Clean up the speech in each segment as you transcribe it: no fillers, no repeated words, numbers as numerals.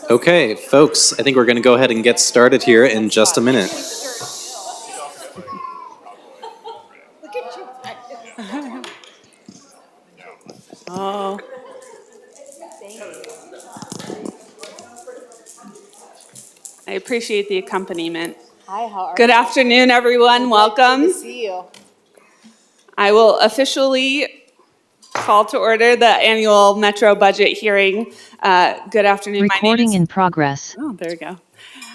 Okay, folks, I think we're going to go ahead and get started here in just a minute. Look at you. Oh. I appreciate the accompaniment. Hi, how are Good you? afternoon, everyone. Welcome. Good to see you. I will officially call to order the annual Metro budget hearing. Good afternoon. Recording in progress. Oh, there we go.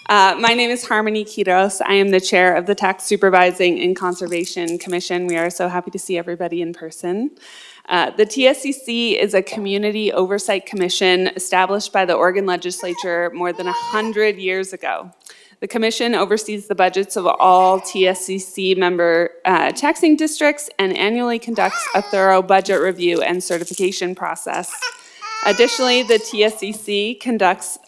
My name is Harmony Quiros. I am the chair of the Tax Supervising and Conservation Commission. We are so happy to see everybody in person. The TSCC is a community oversight commission established by the Oregon legislature more than 100 years ago. The commission oversees the budgets of all TSCC member taxing districts and annually conducts a thorough budget review and certification process. Additionally, the TSCC conducts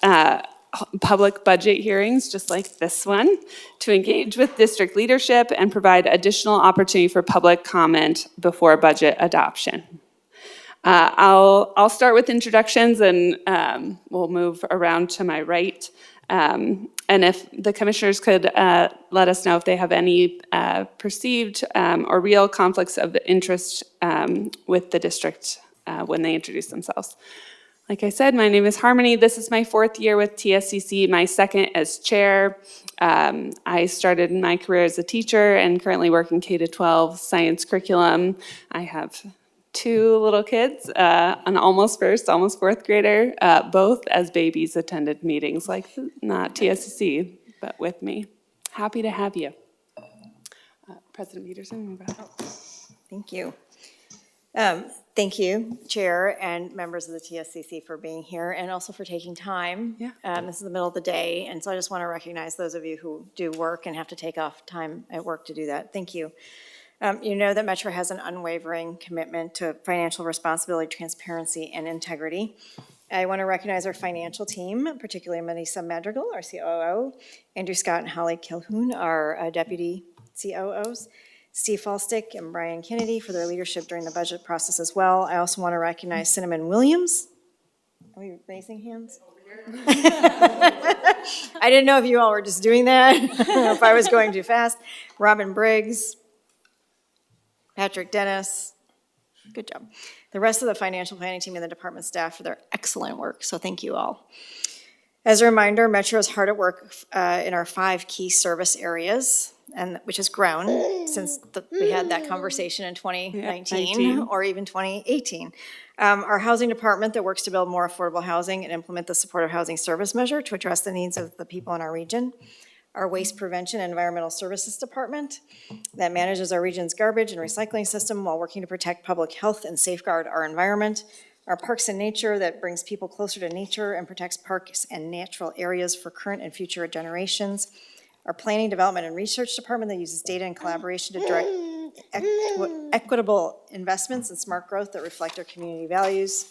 public budget hearings, just like this one, to engage with district leadership and provide additional opportunity for public comment before budget adoption. I'll start with introductions and we'll move around to my right. And if the commissioners could let us know if they have any perceived or real conflicts of interest with the district when they introduce themselves. Like I said, my name is Harmony. This is my 4th year with TSCC, my 2nd as chair. I started my career as a teacher and currently work in K-12 science curriculum. I have 2 little kids, an almost 4th grader, both as babies attended meetings like not TSCC, but with me. Happy to have you. President Peterson. Thank you. Thank you, Chair and members of the TSCC for being here and also for taking time. Yeah. This is the middle of the day, and so I just want to recognize those of you who do work and have to take off time at work to do that. Thank you. You know that Metro has an unwavering commitment to financial responsibility, transparency, and integrity. I want to recognize our financial team, particularly Melissa Madrigal, our COO, Andrew Scott and Holly Kilhoun, our deputy COOs, Steve Falstick and Brian Kennedy for their leadership during the budget process as well. I also want to recognize Cinnamon Williams. Are we raising hands? I didn't know if you all were just doing that, if I was going too fast. Robin Briggs, Patrick Dennis, good job. The rest of the financial planning team and the department staff for their excellent work, so thank you all. As a reminder, Metro is hard at work in our 5 key service areas, and which has grown since we had that conversation in 2019 or even 2018. Our housing department that works to build more affordable housing and implement the supportive housing service measure to address the needs of the people in our region. Our waste prevention and environmental services department that manages our region's garbage and recycling system while working to protect public health and safeguard our environment. Our parks and nature that brings people closer to nature and protects parks and natural areas for current and future generations. Our planning, development, and research department that uses data and collaboration to direct equitable investments and smart growth that reflect our community values.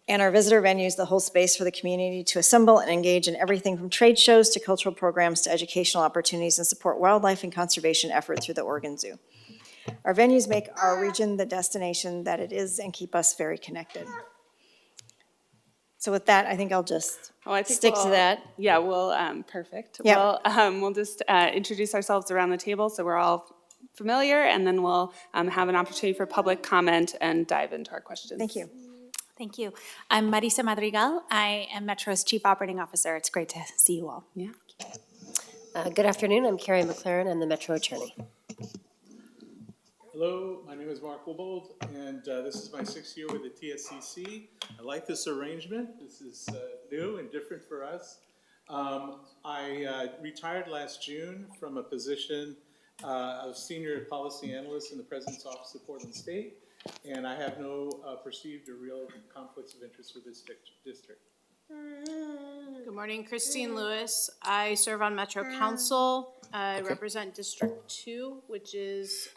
And our visitor venues that hold space for the community to assemble and engage in everything from trade shows to cultural programs to educational opportunities and support wildlife and conservation efforts through the Oregon Zoo. Our venues make our region the destination that it is and keep us very connected. So with that, I think I'll just stick to that. Yeah, well, perfect. Yep. Well, we'll just introduce ourselves around the table so we're all familiar, and then we'll have an opportunity for public comment and dive into our questions. Thank you. Thank you. I'm Marisa Madrigal. I am Metro's Chief Operating Officer. It's great to see you all. Yeah. Good afternoon. I'm Carrie McLaren. I'm the Metro Attorney. Hello, my name is Mark Wilbold, and this is my 6th year with the TSCC. I like this arrangement. This is new and different for us. I retired last June from a position of Senior Policy Analyst in the President's Office of Portland State, and I have no perceived or real conflicts of interest with this district. Good morning, Christine Lewis. I serve on Metro Council. I represent District 2, which is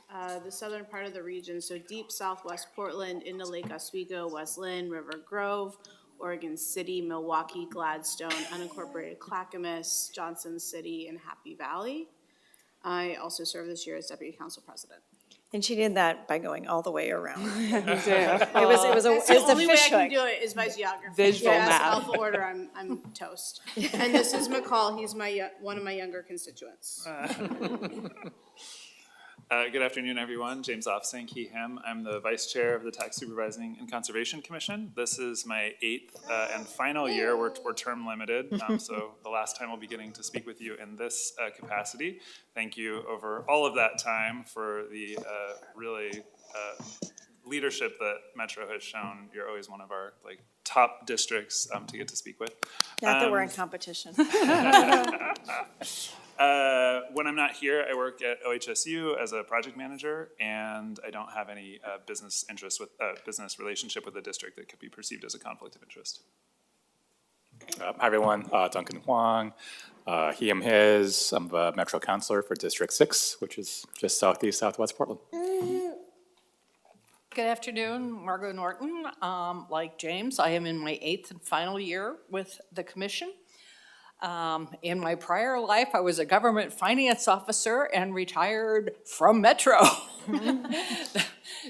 the southern part of the region, so deep southwest Portland into Lake Oswego, West Lynn, River Grove, Oregon City, Milwaukee, Gladstone, unincorporated Clackamas, Johnson City, and Happy Valley. I also serve this year as Deputy Council President. And she did that by going all the way around. Yeah. It was a That's the only way I fish can hook. do it is by geography. Visual If you ask map. alpha order, I'm toast. And this is McCall, he's one of my younger constituents. Good afternoon, everyone. James Offsing, he, him. I'm the Vice Chair of the Tax Supervising and Conservation Commission. This is my 8th and final year. We're term limited, so the last time I'll be getting to speak with you in this capacity. Thank you over all of that time for the really leadership that Metro has shown. You're always one of our top districts to get to speak with. Not that we're in competition. When I'm not here, I work at OHSU as a project manager, and I don't have any business interest with business relationship with the district that could be perceived as a conflict of interest. Hi, everyone. Duncan Huang, he, him, his. I'm a Metro Counselor for District 6, which is just southeast, southwest Portland. Good afternoon, Margot Norton. Like James, I am in my 8th and final year with the commission. In my prior life, I was a government finance officer and retired from Metro.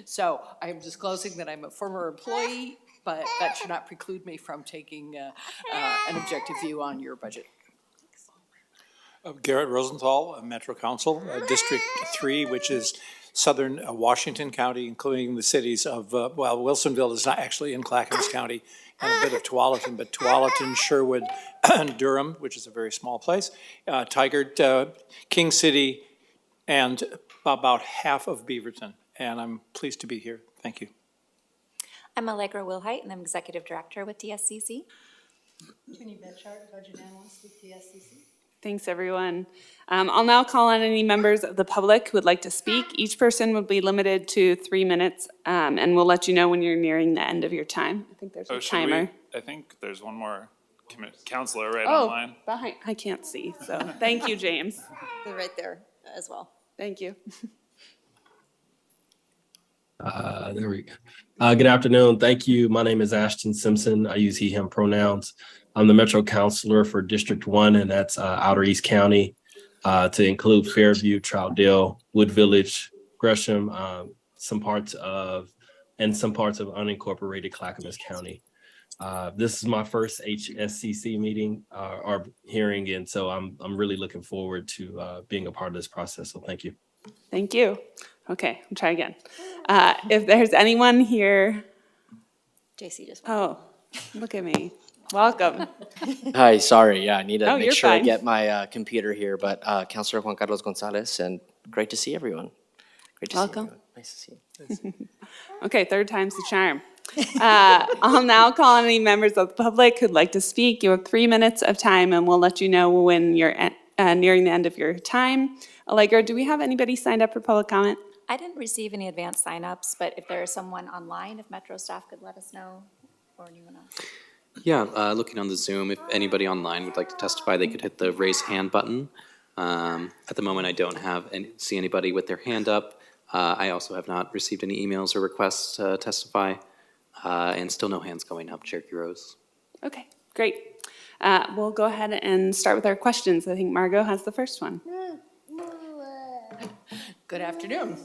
So I'm disclosing that I'm a former employee, but that should not preclude me from taking an objective view on your budget. Garrett Rosenthal, Metro Council, District 3, which is southern Washington County, including the cities of, well, Wilsonville is not actually in Clackamas County, and a bit of Tualatin, but Tualatin, Sherwood, and Durham, which is a very small place, Tigard, King City, and about half of Beaverton. And I'm pleased to be here. Thank you. I'm Allegra Wilhite, and I'm Executive Director with TSCC. Jenny Betchart, Budget Analyst with TSCC. Thanks, everyone. I'll now call on any members of the public who would like to speak. Each person would be limited to 3 minutes, and we'll let you know when you're nearing the end of your time. I think there's a timer. I think there's one more counselor right Oh, online. behind, I can't see, so thank you, James. They're right there as well. Thank you. There we go. Good afternoon. Thank you. My name is Ashton Simpson. I use he, him pronouns. I'm the Metro Counselor for District 1, and that's Outer East County, to include Fairview, Troutdale, Wood Village, Gresham, some parts of unincorporated Clackamas County. This is my first HSCC meeting or hearing, and so I'm really looking forward to being a part of this process. So thank you. Thank you. Okay, I'll try again. If there's anyone here, JC just. oh, look at me. Welcome. Hi, sorry, yeah, I need to Oh, make you're sure I fine. get my computer here, but Councilor Juan Carlos Gonzalez, and great to see everyone. Great to Welcome. see everyone. Nice to see you. Okay, third time's the charm. I'll now call on any members of the public who'd like to speak. You have 3 minutes of time, and we'll let you know when you're nearing the end of your time. Allegra, do we have anybody signed up for public comment? I didn't receive any advanced signups, but if there is someone online, if Metro staff could let us know, or anyone else. Yeah, looking on the Zoom, if anybody online would like to testify, they could hit the raise hand button. At the moment, I don't see anybody with their hand up. I also have not received any emails or requests to testify, and still no hands going up. Chair Kuros. Okay, great. We'll go ahead and start with our questions. I think Margot has the first one. Good afternoon.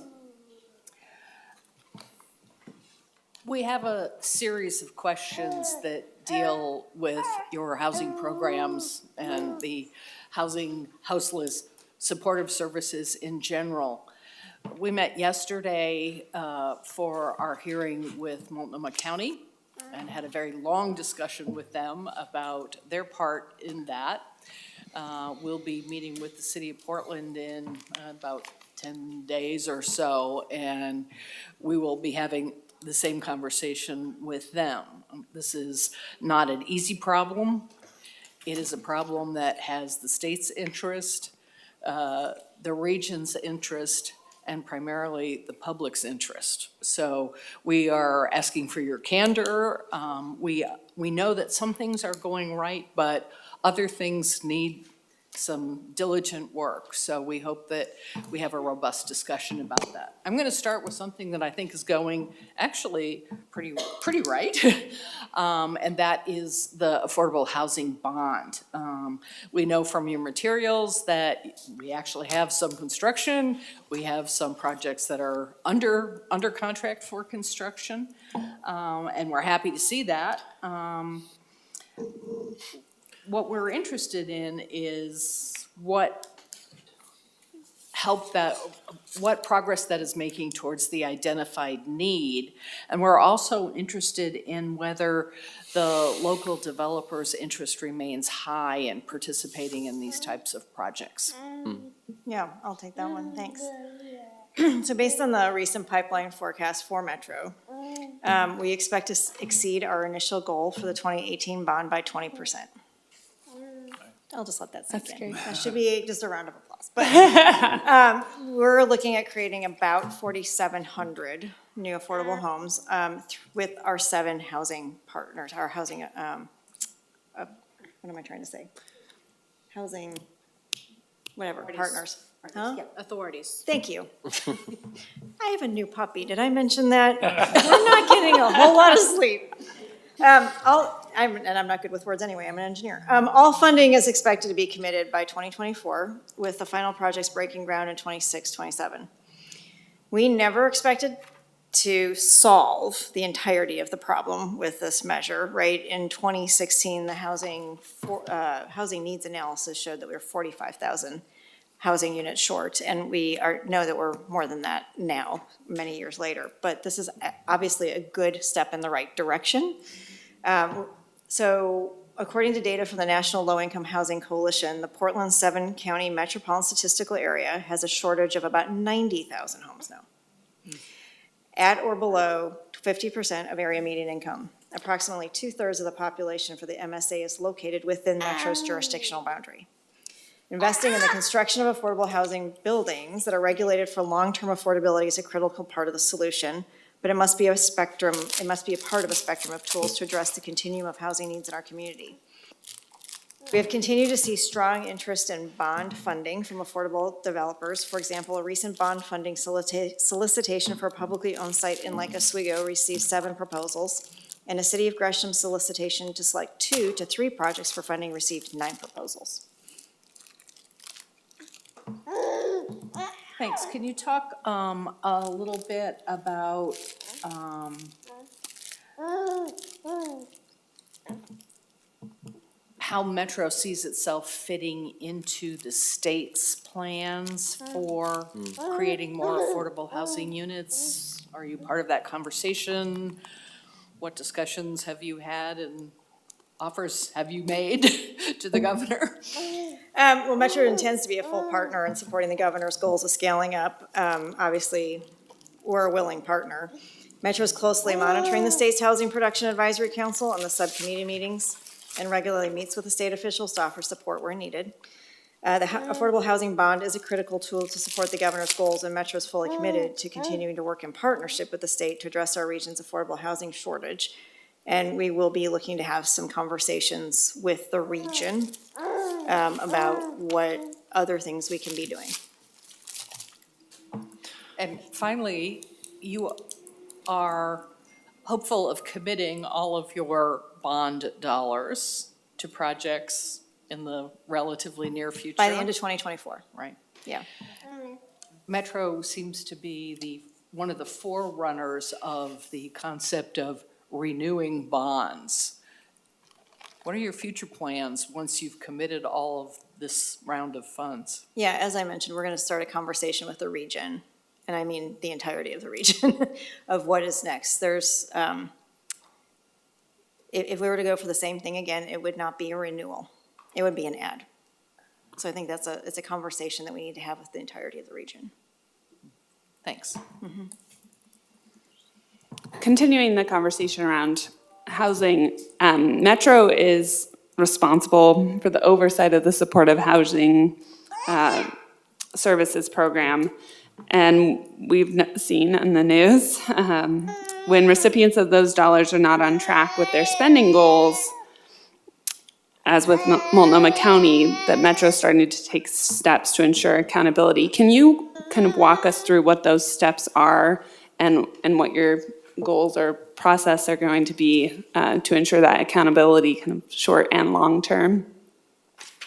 We have a series of questions that deal with your housing programs and the houseless supportive services in general. We met yesterday for our hearing with Multnomah County and had a very long discussion with them about their part in that. We'll be meeting with the city of Portland in about 10 days or so, and we will be having the same conversation with them. This is not an easy problem. It is a problem that has the state's interest, the region's interest, and primarily the public's interest. So we are asking for your candor. We know that some things are going right, but other things need some diligent work. So we hope that we have a robust discussion about that. I'm going to start with something that I think is going actually pretty right. And that is the affordable housing bond. We know from your materials that we actually have some construction. We have some projects that are under contract for construction. And we're happy to see that. What we're interested in is what progress that is making towards the identified need. And we're also interested in whether the local developers' interest remains high in participating in these types of projects. Yeah, I'll take that one, thanks. So based on the recent pipeline forecast for Metro, we expect to exceed our initial goal for the 2018 bond by 20%. I'll just let that sink in. That should be just a round of applause. But we're looking at creating about 4,700 new affordable homes with our 7 housing partners, our housing, what am I trying to say? Housing, whatever, partners. Huh? Yeah, authorities. Thank you. I have a new puppy. Did I mention that? I'm not getting a whole lot of sleep. I'm not good with words anyway, I'm an engineer. All funding is expected to be committed by 2024, with the final projects breaking ground in 26, 27. We never expected to solve the entirety of the problem with this measure, right? In 2016, the housing needs analysis showed that we were 45,000 housing units short, and we know that we're more than that now, many years later. But this is obviously a good step in the right direction. So according to data from the National Low-Income Housing Coalition, the Portland 7-county metropolitan statistical area has a shortage of about 90,000 homes now, at or below 50% of area median income. Approximately 2/3 of the population for the MSA is located within Metro's jurisdictional boundary. Investing in the construction of affordable housing buildings that are regulated for long-term affordability is a critical part of the solution, but it must be a spectrum, it must be a part of a spectrum of tools to address the continuum of housing needs in our community. We have continued to see strong interest in bond funding from affordable developers. For example, a recent bond funding solicitation for a publicly owned site in Lake Oswego received 7 proposals, and a City of Gresham solicitation to select 2 to 3 projects for funding received 9 proposals. Thanks. Can you talk a little bit about how Metro sees itself fitting into the state's plans for creating more affordable housing units? Are you part of that conversation? What discussions have you had and offers have you made to the governor? Well, Metro intends to be a full partner in supporting the governor's goals of scaling up. Obviously, we're a willing partner. Metro is closely monitoring the state's Housing Production Advisory Council and the subcommittee meetings, and regularly meets with the state officials to offer support where needed. The Affordable Housing Bond is a critical tool to support the governor's goals, and Metro is fully committed to continuing to work in partnership with the state to address our region's affordable housing shortage. And we will be looking to have some conversations with the region about what other things we can be doing. And finally, you are hopeful of committing all of your bond dollars to projects in the relatively near future? By the end of 2024. Right. Yeah. Metro seems to be one of the forerunners of the concept of renewing bonds. What are your future plans once you've committed all of this round of funds? Yeah, as I mentioned, we're going to start a conversation with the region, and I mean the entirety of the region, of what is next. There's, if we were to go for the same thing again, it would not be a renewal. It would be an add. So I think it's a conversation that we need to have with the entirety of the region. Thanks. Mm-hmm. Continuing the conversation around housing, Metro is responsible for the oversight of the supportive housing services program. And we've seen in the news, when recipients of those dollars are not on track with their spending goals, as with Multnomah County, that Metro's starting to take steps to ensure accountability. Can you kind of walk us through what those steps are and what your goals or process are going to be to ensure that accountability kind of short and long term?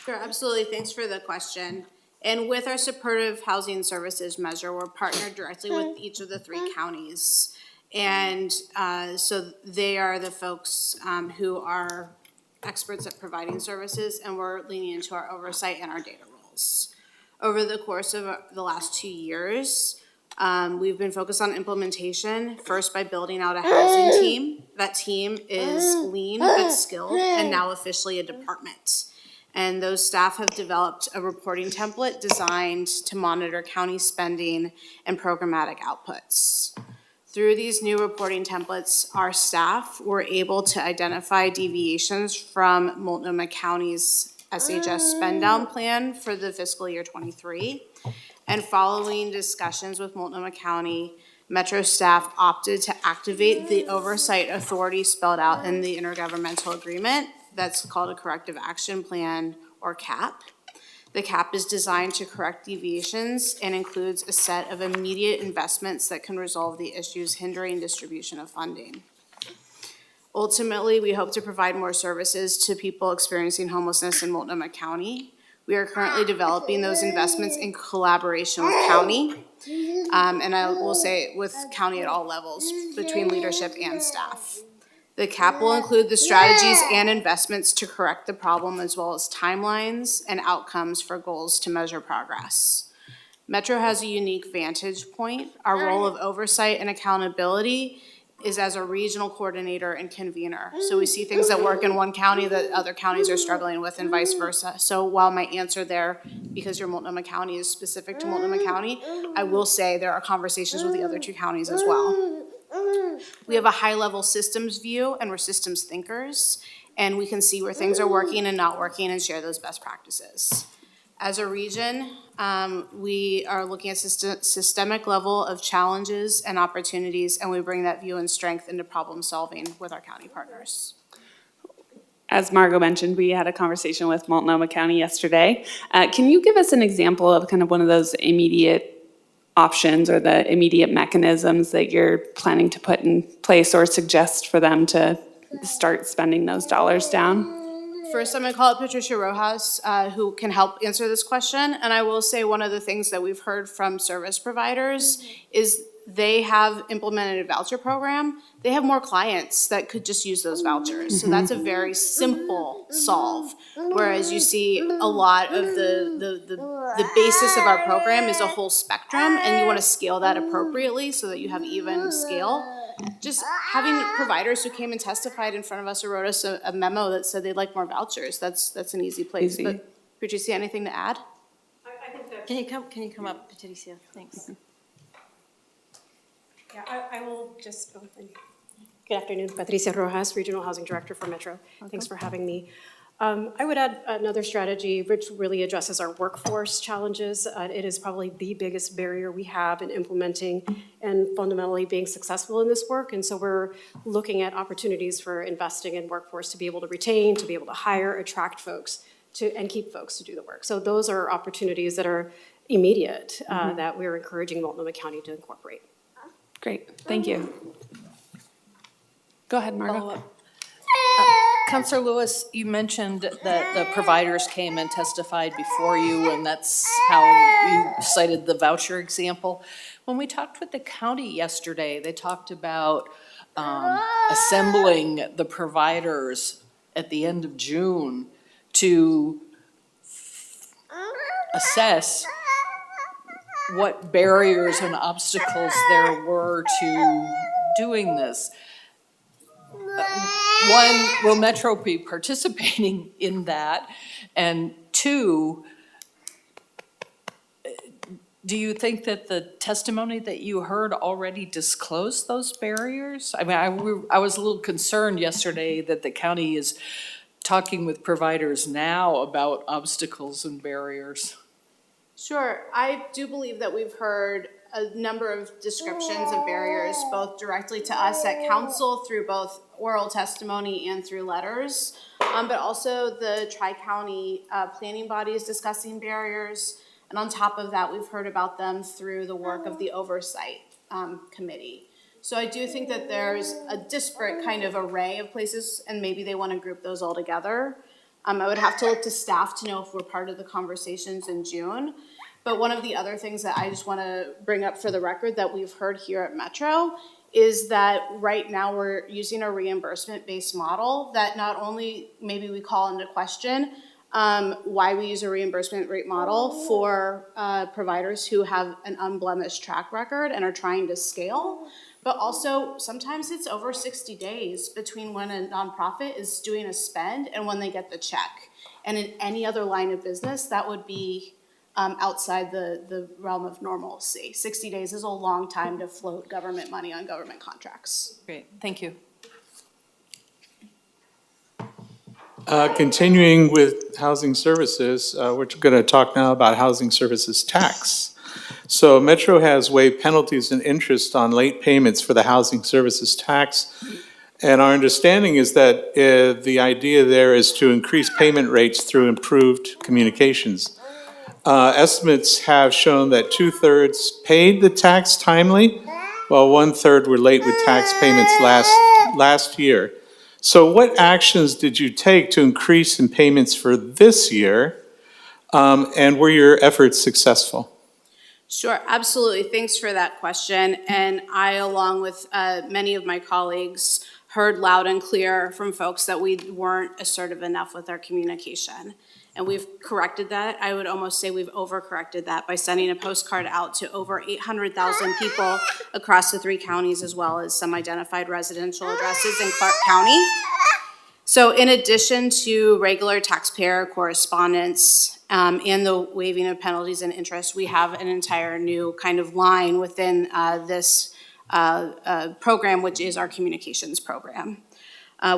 Sure, absolutely. Thanks for the question. And with our supportive housing services measure, we're partnered directly with each of the 3 counties. And so they are the folks who are experts at providing services, and we're leaning into our oversight and our data roles. Over the course of the last 2 years, we've been focused on implementation, first by building out a housing team. That team is lean but skilled and now officially a department. And those staff have developed a reporting template designed to monitor county spending and programmatic outputs. Through these new reporting templates, our staff were able to identify deviations from Multnomah County's SHS spend down plan for the fiscal year 23. And following discussions with Multnomah County, Metro staff opted to activate the oversight authority spelled out in the intergovernmental agreement. That's called a corrective action plan, or CAP. The CAP is designed to correct deviations and includes a set of immediate investments that can resolve the issues hindering distribution of funding. Ultimately, we hope to provide more services to people experiencing homelessness in Multnomah County. We are currently developing those investments in collaboration with county, and I will say with county at all levels, between leadership and staff. The CAP will include the strategies and investments to correct the problem, as well as timelines and outcomes for goals to measure progress. Metro has a unique vantage point. Our role of oversight and accountability is as a regional coordinator and convener. So we see things that work in one county that other counties are struggling with, and vice versa. So while my answer there, because your Multnomah County is specific to Multnomah County, I will say there are conversations with the other 2 counties as well. We have a high-level systems view, and we're systems thinkers, and we can see where things are working and not working and share those best practices. As a region, we are looking at systemic level of challenges and opportunities, and we bring that view and strength into problem solving with our county partners. As Margot mentioned, we had a conversation with Multnomah County yesterday. Can you give us an example of kind of one of those immediate options or the immediate mechanisms that you're planning to put in place or suggest for them to start spending those dollars down? First, I'm going to call up Patricia Rojas, who can help answer this question. And I will say one of the things that we've heard from service providers is they have implemented a voucher program. They have more clients that could just use those vouchers. So that's a very simple solve. Whereas you see a lot of the basis of our program is a whole spectrum, and you want to scale that appropriately so that you have even scale. Just having providers who came and testified in front of us or wrote us a memo that said they'd like more vouchers, that's an easy place. Easy. But Patricia, anything to add? I think that. Can you come up, Patricia? Thanks. Yeah, I will just, good afternoon, Patricia Rojas, Regional Housing Director for Metro. Thanks for having me. I would add another strategy which really addresses our workforce challenges. It is probably the biggest barrier we have in implementing and fundamentally being successful in this work. And so we're looking at opportunities for investing in workforce to be able to retain, to be able to hire, attract folks and keep folks to do the work. So those are opportunities that are immediate that we're encouraging Multnomah County to incorporate. Great, thank you. Go ahead, Margo. Councilor Lewis, you mentioned that the providers came and testified before you, and that's how you cited the voucher example. When we talked with the county yesterday, they talked about assembling the providers at the end of June to assess what barriers and obstacles there were to doing this. One, will Metro be participating in that? And 2, do you think that the testimony that you heard already disclosed those barriers? I mean, I was a little concerned yesterday that the county is talking with providers now about obstacles and barriers. Sure. I do believe that we've heard a number of descriptions of barriers, both directly to us at council through both oral testimony and through letters. but also the Tri-County planning bodies discussing barriers. And on top of that, we've heard about them through the work of the Oversight Committee. So I do think that there's a disparate kind of array of places, and maybe they want to group those all together. I would have to look to staff to know if we're part of the conversations in June. But one of the other things that I just want to bring up for the record that we've heard here at Metro is that right now we're using a reimbursement-based model that not only maybe we call into question why we use a reimbursement rate model for providers who have an unblemished track record and are trying to scale, but also sometimes it's over 60 days between when a nonprofit is doing a spend and when they get the check. And in any other line of business, that would be outside the realm of normalcy. 60 days is a long time to float government money on government contracts. Great, thank you. Continuing with housing services, we're going to talk now about housing services tax. So Metro has waived penalties and interest on late payments for the housing services tax. And our understanding is that the idea there is to increase payment rates through improved communications. Estimates have shown that 2/3 paid the tax timely, while 1/3 were late with tax payments last year. So what actions did you take to increase in payments for this year, and were your efforts successful? Sure, absolutely. Thanks for that question. And I, along with many of my colleagues, heard loud and clear from folks that we weren't assertive enough with our communication. And we've corrected that. I would almost say we've overcorrected that by sending a postcard out to over 800,000 people across the 3 counties, as well as some identified residential addresses in Clark County. So in addition to regular taxpayer correspondence and the waiving of penalties and interest, we have an entire new kind of line within this program, which is our communications program.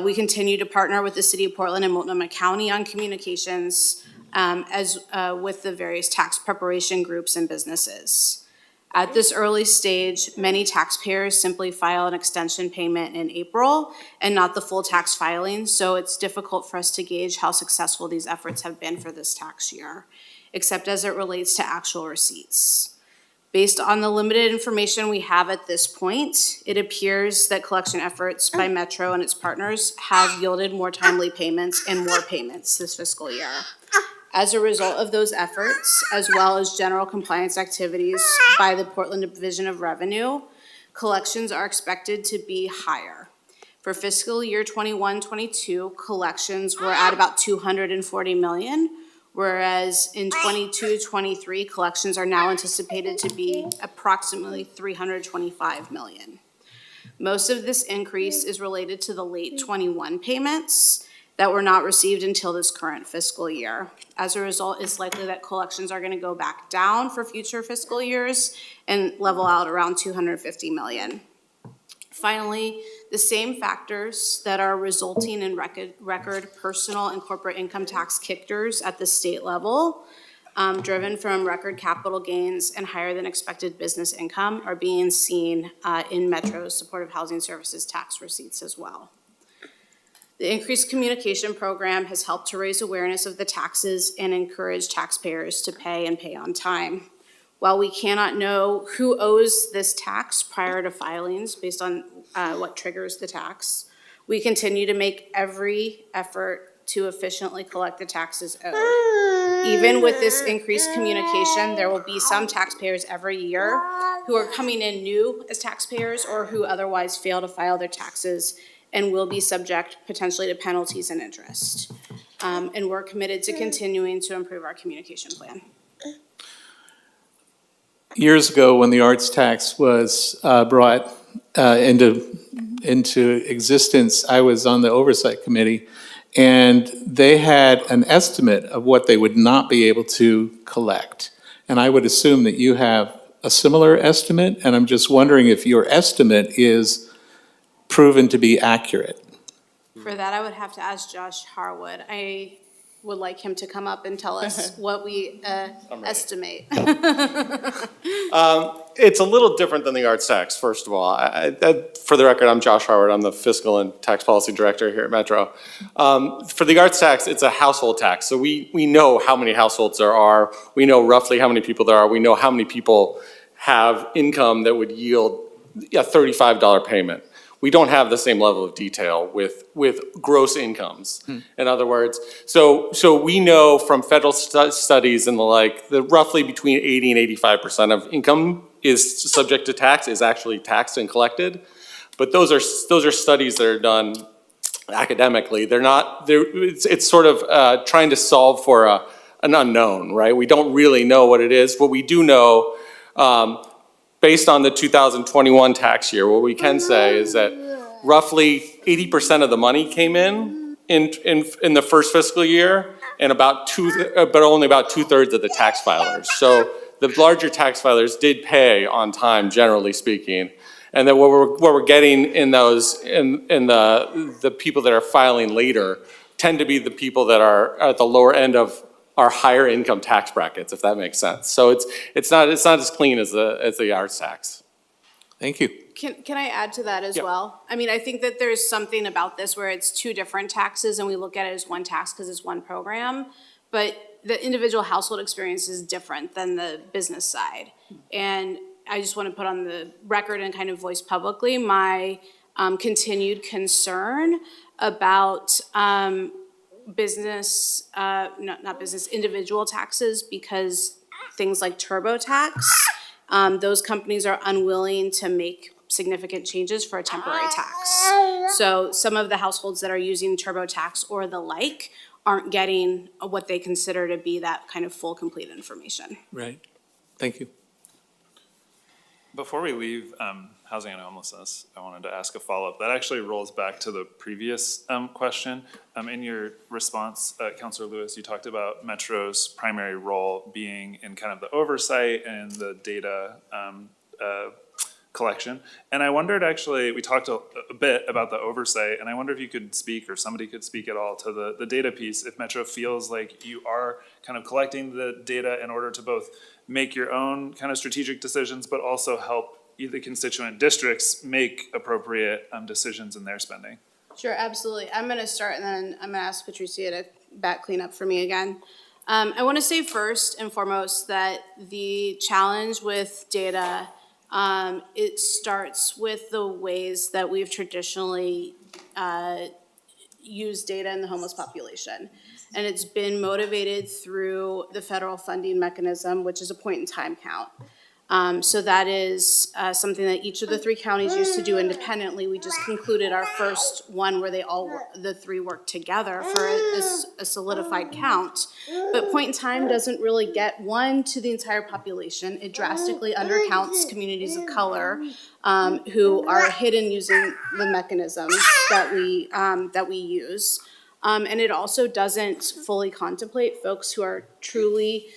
We continue to partner with the City of Portland and Multnomah County on communications as with the various tax preparation groups and businesses. At this early stage, many taxpayers simply file an extension payment in April and not the full tax filing, so it's difficult for us to gauge how successful these efforts have been for this tax year, except as it relates to actual receipts. Based on the limited information we have at this point, it appears that collection efforts by Metro and its partners have yielded more timely payments and more payments this fiscal year. As a result of those efforts, as well as general compliance activities by the Portland Division of Revenue, collections are expected to be higher. For fiscal year 21-22, collections were at about $240 million, whereas in 22-23, collections are now anticipated to be approximately $325 million. Most of this increase is related to the late 21 payments that were not received until this current fiscal year. As a result, it's likely that collections are going to go back down for future fiscal years and level out around $250 million. Finally, the same factors that are resulting in record personal and corporate income tax kickers at the state level, driven from record capital gains and higher than expected business income, are being seen in Metro's supportive housing services tax receipts as well. The increased communication program has helped to raise awareness of the taxes and encourage taxpayers to pay and pay on time. While we cannot know who owes this tax prior to filings based on what triggers the tax, we continue to make every effort to efficiently collect the taxes owed. Even with this increased communication, there will be some taxpayers every year who are coming in new as taxpayers or who otherwise fail to file their taxes and will be subject potentially to penalties and interest. And we're committed to continuing to improve our communication plan. Years ago, when the arts tax was brought into existence, I was on the oversight committee, and they had an estimate of what they would not be able to collect. And I would assume that you have a similar estimate, and I'm just wondering if your estimate is proven to be accurate. For that, I would have to ask Josh Harwood. I would like him to come up and tell us what we estimate. It's a little different than the arts tax, first of all. For the record, I'm Josh Harwood. I'm the Fiscal and Tax Policy Director here at Metro. For the arts tax, it's a household tax. So we know how many households there are. We know roughly how many people there are. We know how many people have income that would yield a $35 payment. We don't have the same level of detail with gross incomes. In other words, so we know from federal studies and the like, that roughly between 80 and 85% of income is subject to tax, is actually taxed and collected. But those are studies that are done academically. It's sort of trying to solve for an unknown, right? We don't really know what it is. What we do know, based on the 2021 tax year, what we can say is that roughly 80% of the money came in the first fiscal year, and but only about 2/3 of the tax filers. So the larger tax filers did pay on time, generally speaking. And then what we're getting in those, in the people that are filing later tend to be the people that are at the lower end of our higher income tax brackets, if that makes sense. So it's not as clean as the arts tax. Thank you. Can I add to that as well? I mean, I think that there's something about this where it's two different taxes and we look at it as one tax because it's one program, but the individual household experience is different than the business side. And I just want to put on the record and kind of voice publicly my continued concern about individual taxes, because things like TurboTax, those companies are unwilling to make significant changes for a temporary tax. So some of the households that are using TurboTax or the like aren't getting what they consider to be that kind of full, complete information. Right. Thank you. Before we leave housing and homelessness, I wanted to ask a follow-up. That actually rolls back to the previous question. In your response, Councilor Lewis, you talked about Metro's primary role being in kind of the oversight and the data collection. And I wondered, actually, we talked a bit about the oversight, and I wonder if you could speak, or somebody could speak at all, to the data piece. If Metro feels like you are kind of collecting the data in order to both make your own kind of strategic decisions, but also help the constituent districts make appropriate decisions in their spending. Sure, absolutely. I'm going to start, and then I'm going to ask Patricia to back clean up for me again. I want to say first and foremost that the challenge with data, it starts with the ways that we've traditionally used data in the homeless population. And it's been motivated through the federal funding mechanism, which is a point-in-time count. So that is something that each of the three counties used to do independently. We just concluded our first one where the three worked together for a solidified count. But point in time doesn't really get to the entire population. It drastically undercounts communities of color who are hidden using the mechanisms that we use. And it also doesn't fully contemplate folks who are truly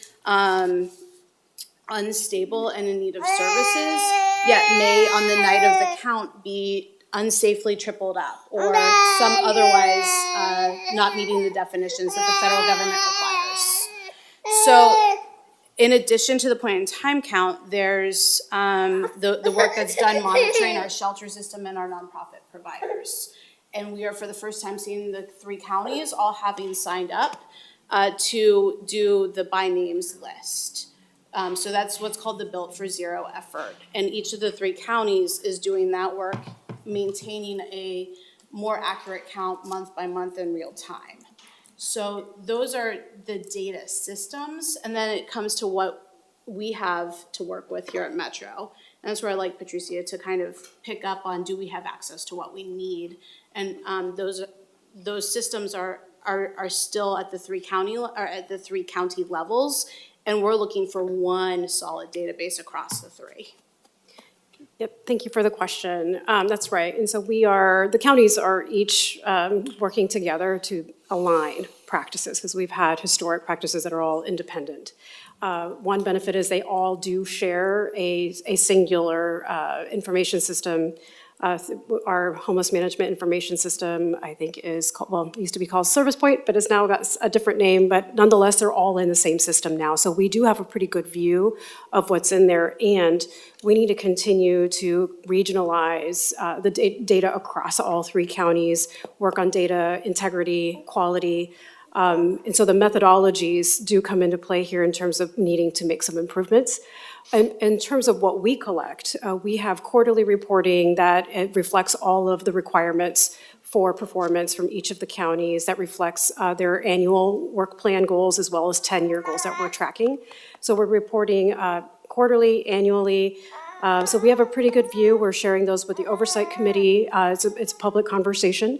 unstable and in need of services, yet may on the night of the count be unsafely tripled up or some otherwise not meeting the definitions that the federal government requires. So in addition to the point in time count, there's the work that's done monitoring our shelter system and our nonprofit providers. And we are for the first time seeing the three counties all having signed up to do the by names list. So that's what's called the Built for Zero effort. And each of the three counties is doing that work, maintaining a more accurate count month by month in real time. So those are the data systems. And then it comes to what we have to work with here at Metro. And that's where I'd like Patricia to kind of pick up on, do we have access to what we need? And those systems are still at the three county levels. And we're looking for one solid database across the three. Yep, thank you for the question. That's right. And so the counties are each working together to align practices, because we've had historic practices that are all independent. One benefit is they all do share a singular information system Our homeless management information system, I think, is called, well, it used to be called Service Point, but it's now got a different name. But nonetheless, they're all in the same system now. So we do have a pretty good view of what's in there. And we need to continue to regionalize the data across all 3 counties, work on data integrity, quality. And so the methodologies do come into play here in terms of needing to make some improvements. In terms of what we collect, we have quarterly reporting that it reflects all of the requirements for performance from each of the counties, that reflects their annual work plan goals as well as 10-year goals that we're tracking. So we're reporting quarterly, annually. So we have a pretty good view. We're sharing those with the Oversight Committee. It's a public conversation.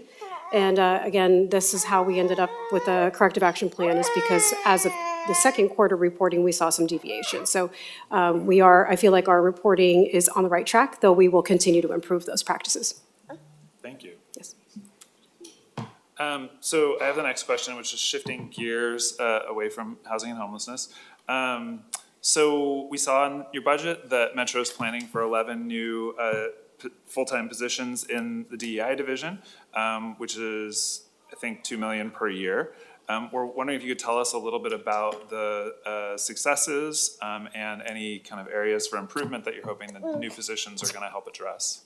And again, this is how we ended up with a corrective action plan, is because as of the second quarter reporting, we saw some deviation. So I feel like our reporting is on the right track, though we will continue to improve those practices. Thank you. Yes. So I have the next question, which is shifting gears away from housing and homelessness. So we saw in your budget that Metro is planning for 11 new full-time positions in the DEI division, which is, I think, $2 million per year. We're wondering if you could tell us a little bit about the successes and any kind of areas for improvement that you're hoping the new positions are going to help address.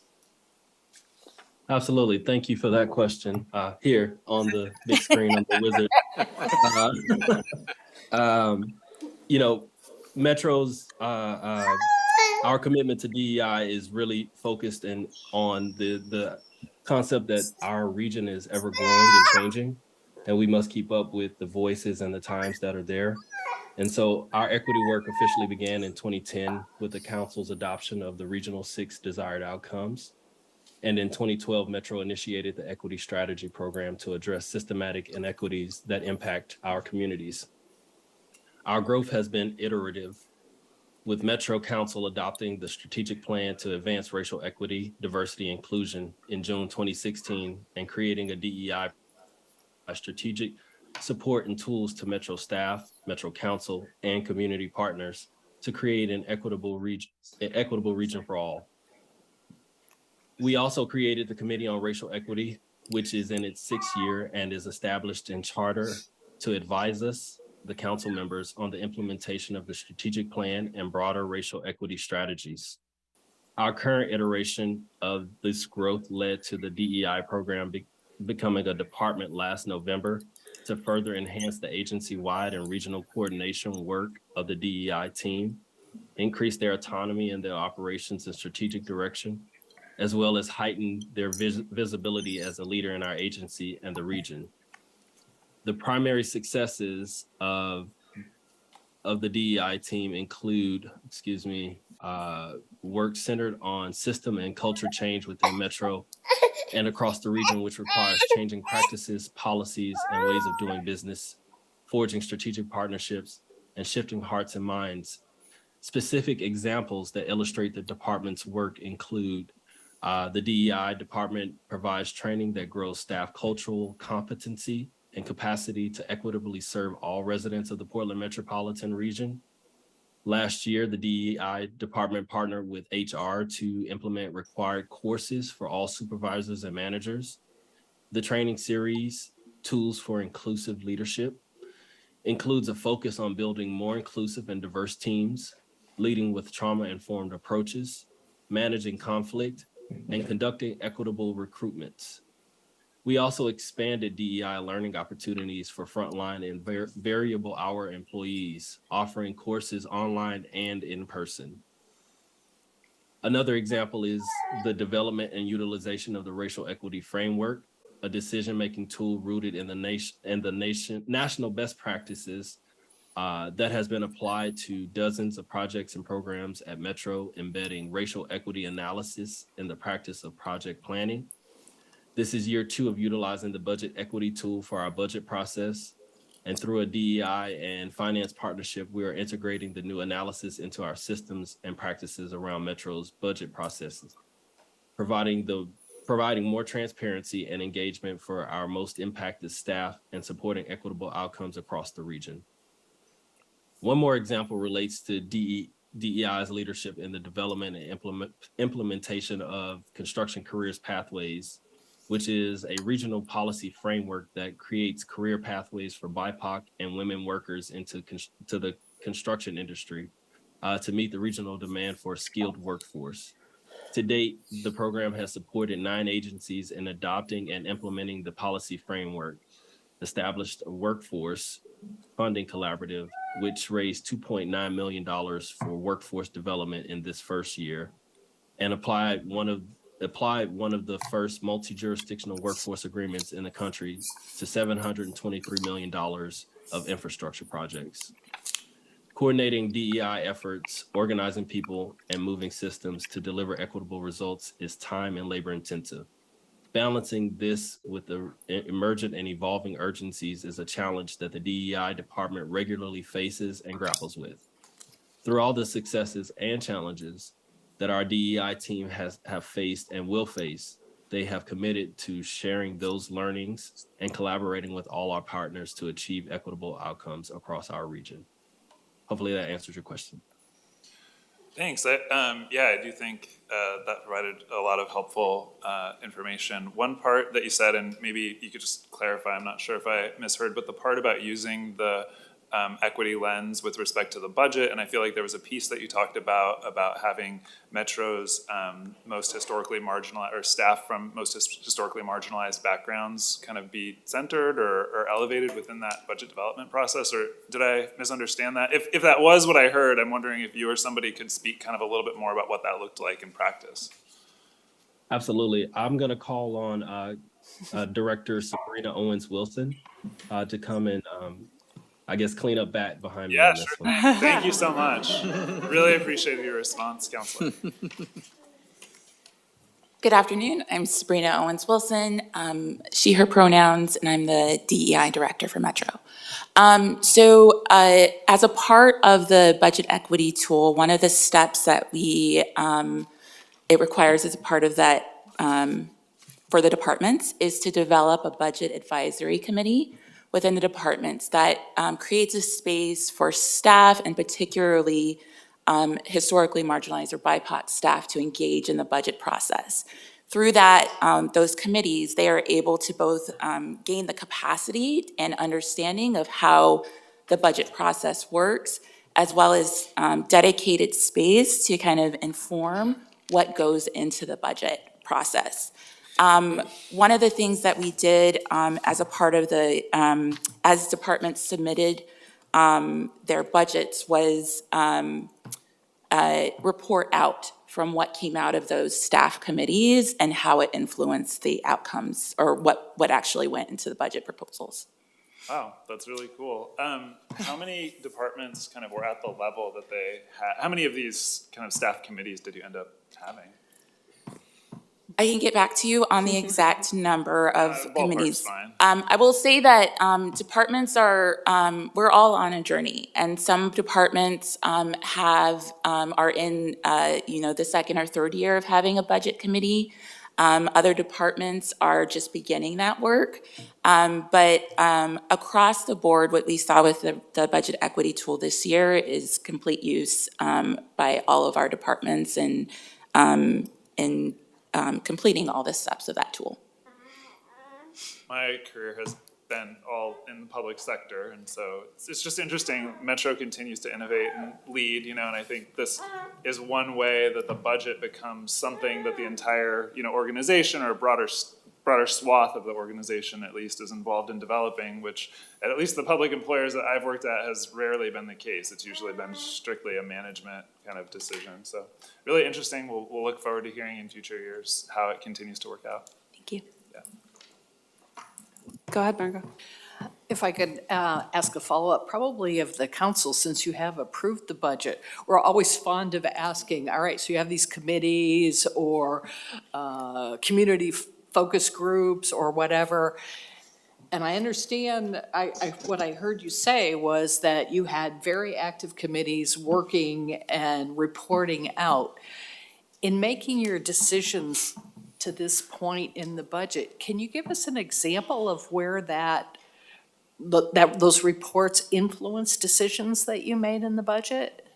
Absolutely. Thank you for that question. Here on the big screen on the wizard. You know, Metro's our commitment to DEI is really focused on the concept that our region is ever growing and changing, and we must keep up with the voices and the times that are there. And so our equity work officially began in 2010 with the council's adoption of the Regional 6 desired outcomes. And in 2012, Metro initiated the Equity Strategy Program to address systematic inequities that impact our communities. Our growth has been iterative, with Metro Council adopting the strategic plan to advance racial equity, diversity, and inclusion in June 2016, and creating a DEI strategic support and tools to Metro staff, Metro Council, and community partners to create an equitable region for all. We also created the Committee on Racial Equity, which is in its 6th year and is established in charter to advise us, the council members, on the implementation of the strategic plan and broader racial equity strategies. Our current iteration of this growth led to the DEI program becoming a department last November to further enhance the agency-wide and regional coordination work of the DEI team, increase their autonomy in their operations and strategic direction, as well as heighten their visibility as a leader in our agency and the region. The primary successes of the DEI team include, work centered on system and culture change within Metro and across the region, which requires changing practices, policies, and ways of doing business, forging strategic partnerships, and shifting hearts and minds. Specific examples that illustrate the department's work include the DEI department provides training that grows staff cultural competency and capacity to equitably serve all residents of the Portland metropolitan region. Last year, the DEI department partnered with HR to implement required courses for all supervisors and managers. The training series, Tools for Inclusive Leadership, includes a focus on building more inclusive and diverse teams, leading with trauma-informed approaches, managing conflict, and conducting equitable recruitments. We also expanded DEI learning opportunities for frontline and variable hour employees, offering courses online and in person. Another example is the development and utilization of the Racial Equity Framework, a decision-making tool rooted in the national best practices that has been applied to dozens of projects and programs at Metro, embedding racial equity analysis in the practice of project planning. This is year 2 of utilizing the budget equity tool for our budget process. And through a DEI and finance partnership, we are integrating the new analysis into our systems and practices around Metro's budget processes, providing more transparency and engagement for our most impacted staff and supporting equitable outcomes across the region. One more example relates to DEI's leadership in the development and implementation of Construction Careers Pathways, which is a regional policy framework that creates career pathways for BIPOC and women workers into the construction industry to meet the regional demand for a skilled workforce. To date, the program has supported 9 agencies in adopting and implementing the policy framework, established a workforce funding collaborative, which raised $2.9 million for workforce development in this first year, and applied one of the first multi-jurisdictional workforce agreements in the country to $723 million of infrastructure projects. Coordinating DEI efforts, organizing people, and moving systems to deliver equitable results is time and labor intensive. Balancing this with the emergent and evolving urgencies is a challenge that the DEI department regularly faces and grapples with. Through all the successes and challenges that our DEI team have faced and will face, they have committed to sharing those learnings and collaborating with all our partners to achieve equitable outcomes across our region. Hopefully that answers your question. Thanks. I do think that provided a lot of helpful information. One part that you said, and maybe you could just clarify, I'm not sure if I misheard, but the part about using the equity lens with respect to the budget, and I feel like there was a piece that you talked about having Metro's most historically marginalized, or staff from most historically marginalized backgrounds kind of be centered or elevated within that budget development process, or did I misunderstand that? If that was what I heard, I'm wondering if you or somebody could speak kind of a little bit more about what that looked like in practice. Absolutely. I'm going to call on Director Sabrina Owens-Wilson to come and I guess clean up back behind me on this sure. one. Thank you so much. Really appreciated your response, Counselor. Good afternoon. I'm Sabrina Owens-Wilson, she, her pronouns, and I'm the DEI Director for Metro. As a part of the budget equity tool, one of the steps that it requires as a part of that for the departments is to develop a budget advisory committee within the departments that creates a space for staff, and particularly historically marginalized or BIPOC staff, to engage in the budget process. Through that, those committees, they are able to both gain the capacity and understanding of how the budget process works, as well as dedicated space to kind of inform what goes into the budget process. One of the things that we did as a part of the, as departments submitted their budgets was report out from what came out of those staff committees and how it influenced the outcomes, or what actually went into the budget proposals. Wow, that's really cool. How many departments kind of were at the level that they had? How many of these kind of staff committees did you end up having? I can get back to you on the exact number of committees. Fine. I will say that departments are, we're all on a journey, and some departments are in, the second or third year of having a budget committee. Other departments are just beginning that work. But across the board, what we saw with the budget equity tool this year is complete use by all of our departments and completing all the steps of that tool. My career has been all in the public sector, and so it's just interesting. Metro continues to innovate and lead, and I think this is one way that the budget becomes something that the entire, organization, or broader swath of the organization at least, is involved in developing, which at least the public employers that I've worked at has rarely been the case. It's usually been strictly a management kind of decision. So really interesting. We'll look forward to hearing in future years how it continues to work out. Thank you. Yeah. Go ahead, Margot. If I could ask a follow-up, probably of the council, since you have approved the budget, we're always fond of asking, all right, so you have these committees or community focus groups or whatever. And I understand, what I heard you say was that you had very active committees working and reporting out. In making your decisions to this point in the budget, can you give us an example of where those reports influenced decisions that you made in the budget?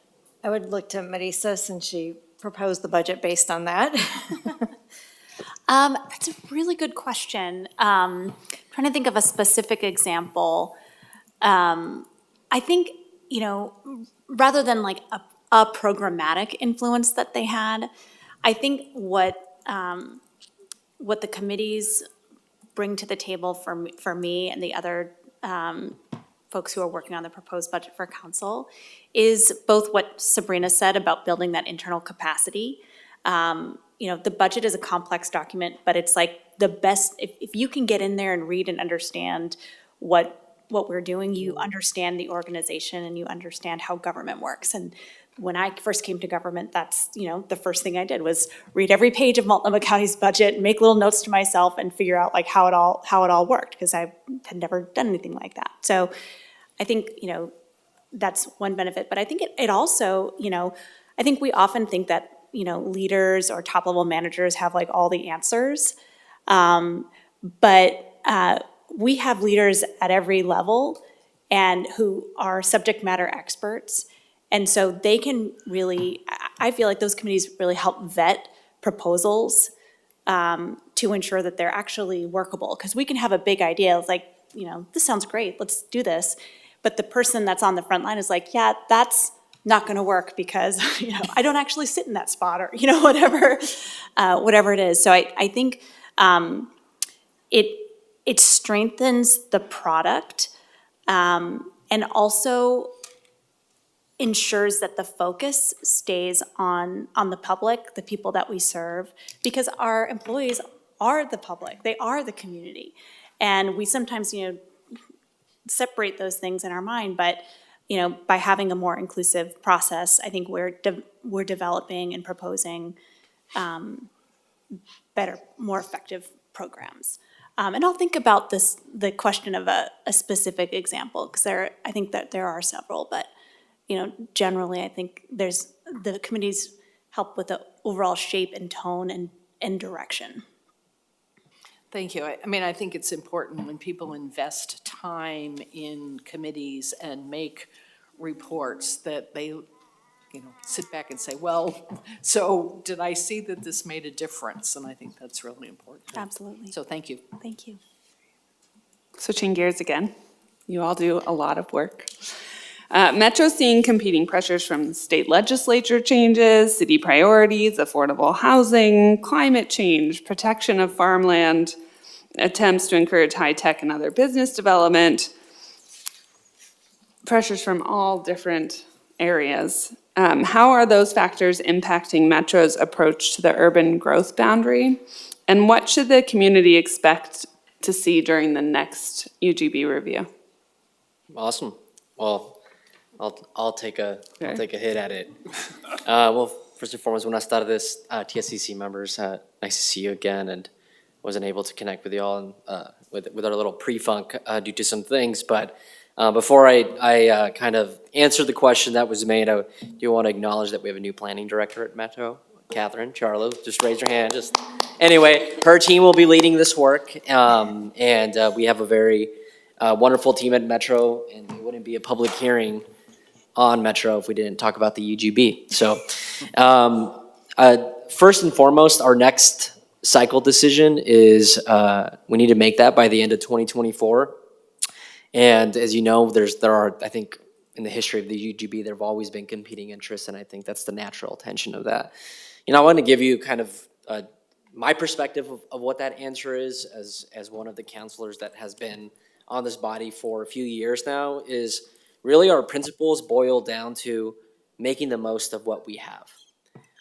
I would look to Marisa since she proposed the budget based on that. That's a really good question. Trying to think of a specific example. I think, rather than like a programmatic influence that they had, I think what the committees bring to the table for me and the other folks who are working on the proposed budget for council is both what Sabrina said about building that internal capacity. The budget is a complex document, but it's like the best, if you can get in there and read and understand what we're doing, you understand the organization and you understand how government works. And when I first came to government, that's, the first thing I did was read every page of Multnomah County's budget, make little notes to myself and figure out like how it all worked, because I had never done anything like that. So I think, that's one benefit, but I think it also, I think we often think that, leaders or top level managers have like all the answers. But we have leaders at every level and who are subject matter experts. And so they can really, I feel like those committees really help vet proposals to ensure that they're actually workable. Because we can have a big idea, it's like, this sounds great, let's do this. But the person that's on the front line is like, yeah, that's not gonna work because, I don't actually sit in that spot or, whatever it is. So I think it strengthens the product and also ensures that the focus stays on the public, the people that we serve, because our employees are the public, they are the community. And we sometimes, separate those things in our mind, but, by having a more inclusive process, I think we're developing and proposing better, more effective programs. And I'll think about the question of a specific example, because I think that there are several, but generally, I think the committees help with the overall shape and tone and direction. Thank you. I think it's important when people invest time in committees and make reports that they, sit back and say, well, so did I see that this made a difference? And I think that's really important. Absolutely. So thank you. Thank you. Switching gears again, you all do a lot of work. Metro's seeing competing pressures from state legislature changes, city priorities, affordable housing, climate change, protection of farmland, attempts to encourage high tech and other business development, pressures from all different areas. How are those factors impacting Metro's approach to the urban growth boundary? And what should the community expect to see during the next UGB review? Awesome. Well, I'll take a hit at it. Well, first and foremost, buenas tardes, TSCC members. Nice to see you again, and wasn't able to connect with you all and, with our little pre-funk due to some things. But before I kind of answer the question that was made, I do want to acknowledge that we have a new planning director at Metro, Catherine Charlo. Just raise your hand. Anyway, her team will be leading this work, and we have a very wonderful team at Metro, and it wouldn't be a public hearing on Metro if we didn't talk about the UGB. So first and foremost, our next cycle decision is we need to make that by the end of 2024. And as you know, there are, I think, in the history of the UGB, there have always been competing interests, and I think that's the natural tension of that. I want to give you kind of my perspective of what that answer is as one of the counselors that has been on this body for a few years now, is really our principles boil down to making the most of what we have.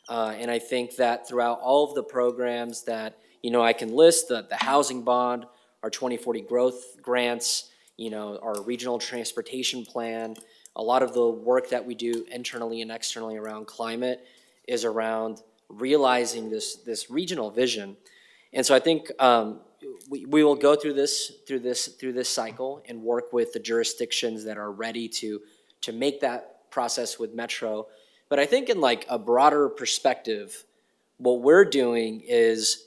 And I think that throughout all of the programs that, I can list, the housing bond, our 2040 growth grants, our regional transportation plan, a lot of the work that we do internally and externally around climate is around realizing this regional vision. And so I think we will go through this cycle and work with the jurisdictions that are ready to make that process with Metro. But I think in like a broader perspective, what we're doing is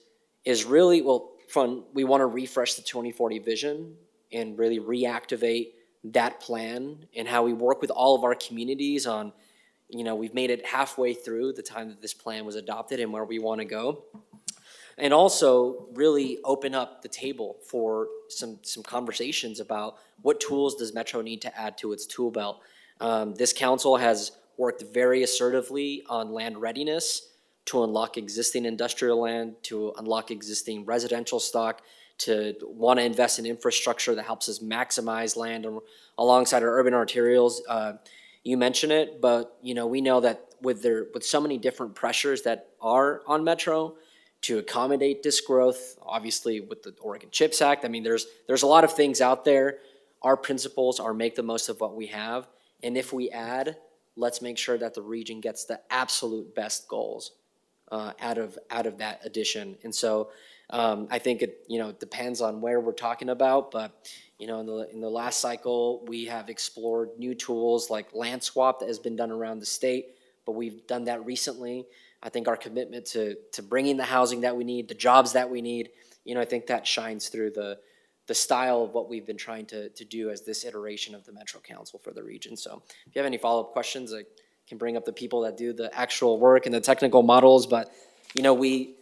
really, we want to refresh the 2040 vision and really reactivate that plan and how we work with all of our communities on, we've made it halfway through the time that this plan was adopted and where we want to go. And also really open up the table for some conversations about what tools does Metro need to add to its tool belt. This council has worked very assertively on land readiness to unlock existing industrial land, to unlock existing residential stock, to want to invest in infrastructure that helps us maximize land alongside our urban arterials. You mentioned it, but we know that with so many different pressures that are on Metro to accommodate this growth, obviously with the Oregon CHIPS Act, I mean, there's a lot of things out there. Our principles are make the most of what we have, and if we add, let's make sure that the region gets the absolute best goals out of that addition. And so I think it depends on where we're talking about, but in the last cycle we have explored new tools like land swap that has been done around the state, but we've done that recently. I think our commitment to bringing the housing that we need, the jobs that we need, I think that shines through the style of what we've been trying to do as this iteration of the Metro Council for the region. So if you have any follow-up questions, I can bring up the people that do the actual work and the technical models, but we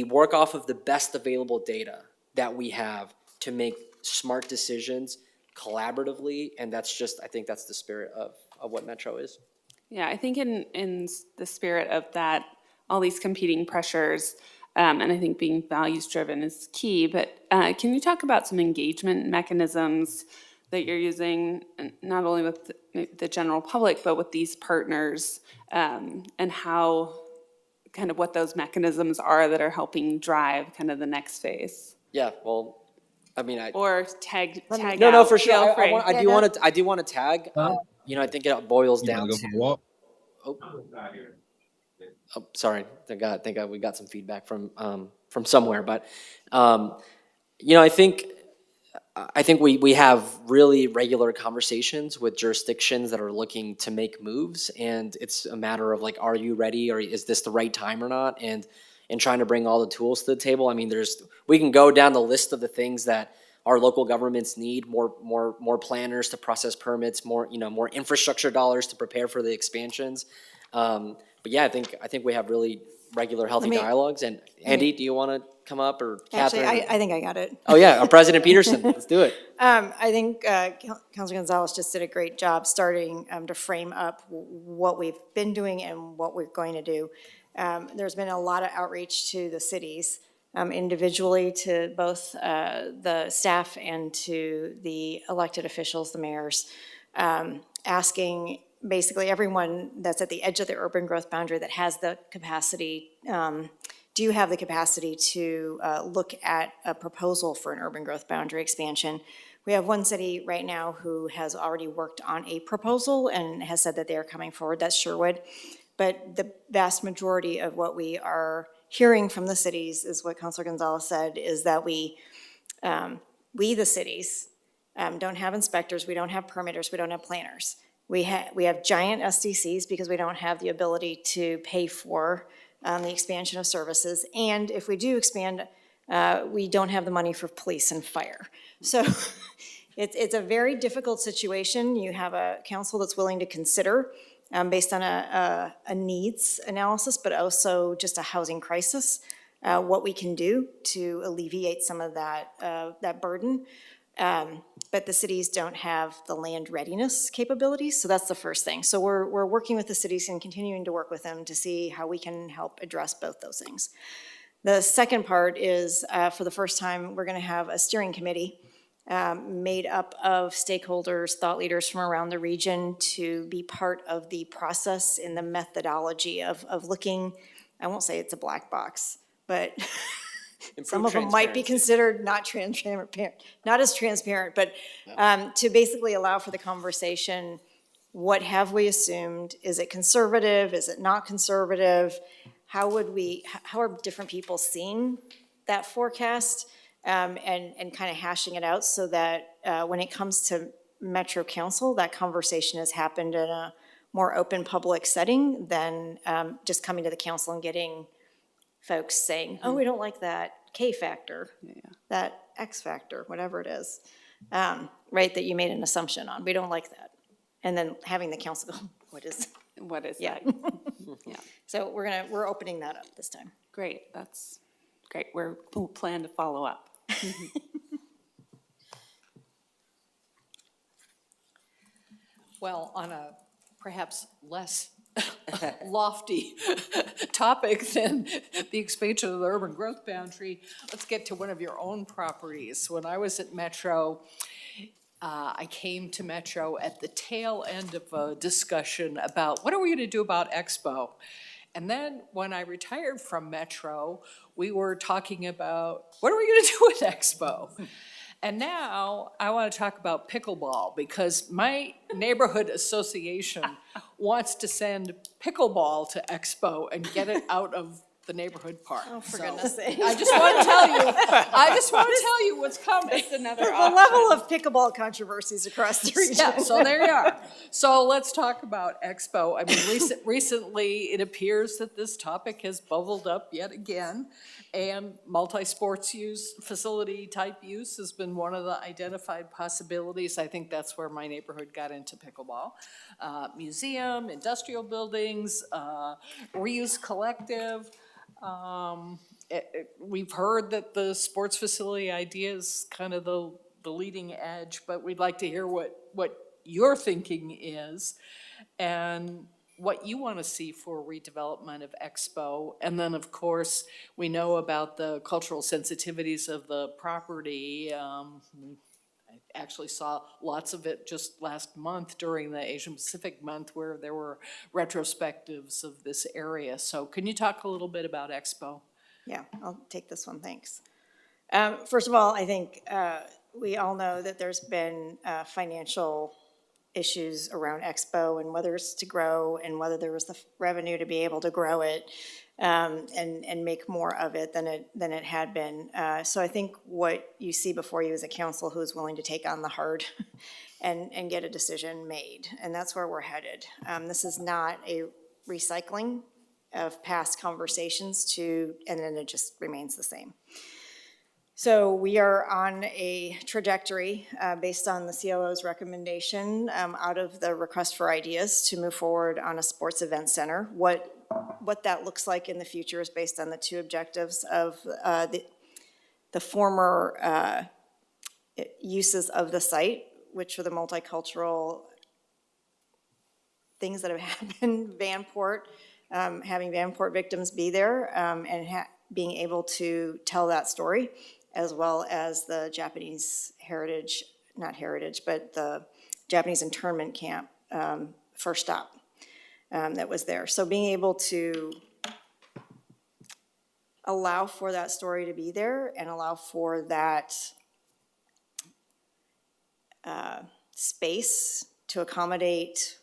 work off of the best available data that we have to make smart decisions collaboratively, and I think that's the spirit of what Metro is. Yeah, I think in the spirit of that, all these competing pressures, and I think being values-driven is key, but can you talk about some engagement mechanisms that you're using, not only with the general public, but with these partners, and how, kind of what those mechanisms are that are helping drive kind of the next phase? Yeah, well, I mean, or tag no, out, for sure. feel free. I do want to tag. I think it boils down to. Oh, sorry. I think we got some feedback from somewhere, but I think we have really regular conversations with jurisdictions that are looking to make moves, and it's a matter of like, are you ready, or is this the right time or not? And trying to bring all the tools to the table. I mean, we can go down the list of the things that our local governments need: more planners to process permits, more infrastructure dollars to prepare for the expansions. But yeah, I think we have really regular, healthy dialogues. And Andy, do you want to come up, or Catherine? Actually, I think I got it. Oh yeah, President Peterson, let's do it. I think Councilor Gonzalez just did a great job starting to frame up what we've been doing and what we're going to do. There's been a lot of outreach to the cities, individually to both the staff and to the elected officials, the mayors, asking basically everyone that's at the edge of the urban growth boundary that has the capacity, do you have the capacity to look at a proposal for an urban growth boundary expansion? We have one city right now who has already worked on a proposal and has said that they are coming forward, that's Sherwood. But the vast majority of what we are hearing from the cities is what Councilor Gonzalez said, is that we the cities, don't have inspectors, we don't have permitters, we don't have planners. We have giant SDCs because we don't have the ability to pay for the expansion of services. And if we do expand, we don't have the money for police and fire. So it's a very difficult situation. You have a council that's willing to consider, based on a needs analysis, but also just a housing crisis, what we can do to alleviate some of that burden. But the cities don't have the land readiness capabilities, so that's the first thing. So we're working with the cities and continuing to work with them to see how we can help address both those things. The second part is, for the first time, we're gonna have a steering committee made up of stakeholders, thought leaders from around the region to be part of the process in the methodology of looking, I won't say it's a black box, but some of them might be considered not as transparent, but to basically allow for the conversation. What have we assumed? Is it conservative? Is it not conservative? How are different people seeing that forecast? And kind of hashing it out so that when it comes to Metro Council, that conversation has happened in a more open public setting than just coming to the council and getting folks saying, oh, we don't like that K factor, that X factor, whatever it is, right, that you made an assumption on. We don't like that. And then having the council go, what is, What is yeah. that? Yeah, So we're opening that up this time. great, that's great. We'll plan to follow up. Well, on a perhaps less lofty topic than the expansion of the urban growth boundary, let's get to one of your own properties. When I was at Metro, I came to Metro at the tail end of a discussion about what are we going to do about Expo? And then when I retired from Metro, we were talking about what are we going to do with Expo? And now I want to talk about pickleball because my neighborhood association wants to send pickleball to Expo and get it out of the neighborhood park. Oh, for So, goodness sake. I just want to tell you what's coming. Another The level of pickleball controversies across the region. Yeah, so there you are. So let's talk about Expo. I mean, recently, it appears that this topic has bubbled up yet again, and multi-sports use, facility type use has been one of the identified possibilities. I think that's where my neighborhood got into pickleball. Museum, industrial buildings, reuse collective. We've heard that the sports facility idea is kind of the leading edge, but we'd like to hear what your thinking is and what you want to see for redevelopment of Expo. And then, of course, we know about the cultural sensitivities of the property. I actually saw lots of it just last month during the Asian Pacific month where there were retrospectives of this area. So can you talk a little bit about Expo? Yeah, I'll take this one, thanks. First of all, I think we all know that there's been financial issues around Expo and whether it's to grow and whether there was the revenue to be able to grow it and make more of it than it had been. So I think what you see before you is a council who's willing to take on the hard and get a decision made, and that's where we're headed. This is not a recycling of past conversations and then it just remains the same. So we are on a trajectory based on the COO's recommendation out of the request for ideas to move forward on a sports event center. What that looks like in the future is based on the two objectives of the former uses of the site, which are the multicultural things that have happened, Vanport, having Vanport victims be there and being able to tell that story, as well as the Japanese heritage, not heritage, but the Japanese internment camp first stop that was there. So being able to allow for that story to be there and allow for that space to accommodate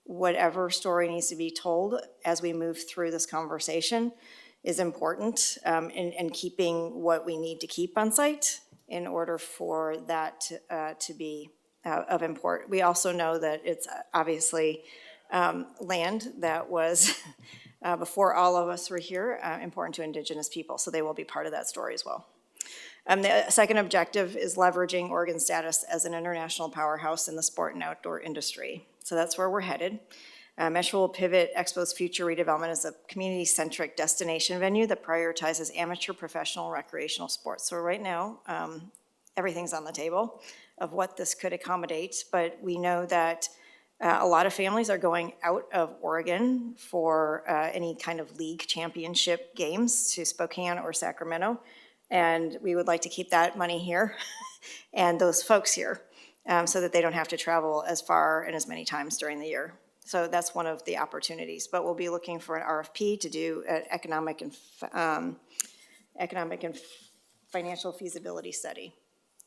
whatever story needs to be told as we move through this conversation is important, and keeping what we need to keep on site in order for that to be of import. We also know that it's obviously land that was, before all of us were here, important to Indigenous people, so they will be part of that story as well. The second objective is leveraging Oregon's status as an international powerhouse in the sport and outdoor industry. So that's where we're headed. Metro will pivot Expo's future redevelopment as a community-centric destination venue that prioritizes amateur, professional, recreational sports. So right now, everything's on the table of what this could accommodate, but we know that a lot of families are going out of Oregon for any kind of league championship games to Spokane or Sacramento, and we would like to keep that money here and those folks here so that they don't have to travel as far and as many times during the year. So that's one of the opportunities, but we'll be looking for an RFP to do an economic and financial feasibility study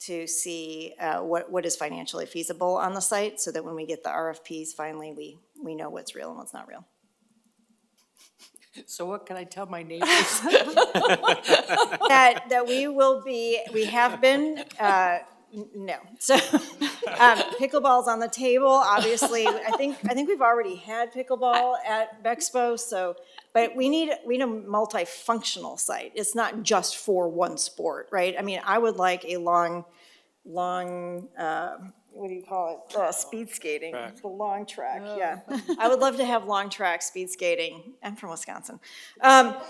to see what is financially feasible on the site, so that when we get the RFPs, finally, we know what's real and what's not real. So what can I tell my neighbors? That we have been, no. So pickleball's on the table, obviously. I think we've already had pickleball at Expo, so, but we need a multifunctional site. It's not just for one sport, right? I mean, I would like a long what do you call it? Speed skating, the long track, yeah. I would love to have long track speed skating. I'm from Wisconsin. But,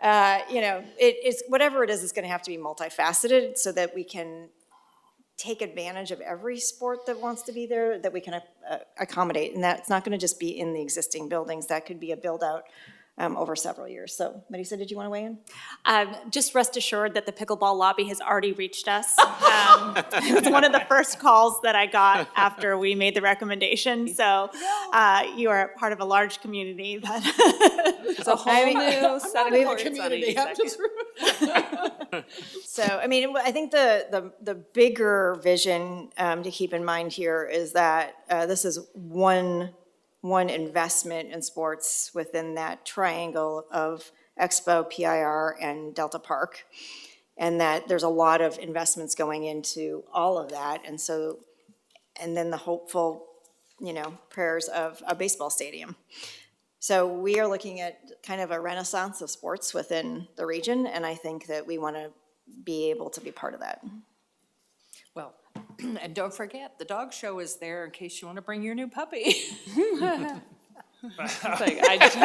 it's, whatever it is, it's gonna have to be multifaceted so that we can take advantage of every sport that wants to be there, that we can accommodate. And that's not gonna just be in the existing buildings. That could be a build-out over several years. So, Marisa, did you want to weigh in? Just rest assured that the pickleball lobby has already reached us. It was one of the first calls that I got after we made the recommendation. So you are part of a large community that It's a whole new set of courts on 82nd. So, I mean, I think the bigger vision to keep in mind here is that this is one investment in sports within that triangle of Expo, PIR, and Delta Park. And that there's a lot of investments going into all of that. And so, and then the hopeful, prayers of a baseball stadium. So we are looking at kind of a renaissance of sports within the region, and I think that we want to be able to be part of that. Well, and don't forget, the dog show is there in case you want to bring your new puppy. It's like, I just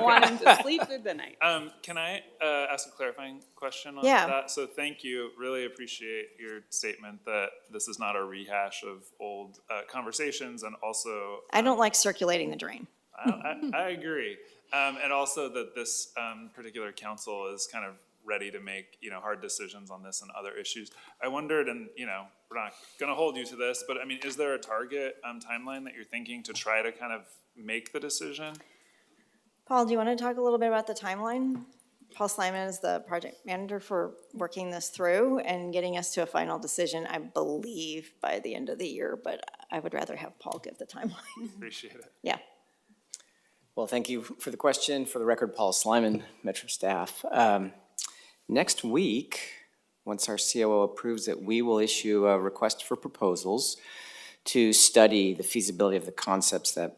want him to sleep through the night. Can I ask a clarifying question on Yeah. that? So thank you. Really appreciate your statement that this is not a rehash of old conversations, and also I don't like circulating the drain. I agree. And also that this particular council is kind of ready to make, hard decisions on this and other issues. I wondered, and, we're not going to hold you to this, but I mean, is there a target timeline that you're thinking to try to kind of make the decision? Paul, do you want to talk a little bit about the timeline? Paul Slyman is the project manager for working this through and getting us to a final decision, I believe, by the end of the year, but I would rather have Paul give the timeline. Appreciate it. Yeah. Well, thank you for the question. For the record, Paul Slyman, Metro staff. Next week, once our COO approves it, we will issue a request for proposals to study the feasibility of the concepts that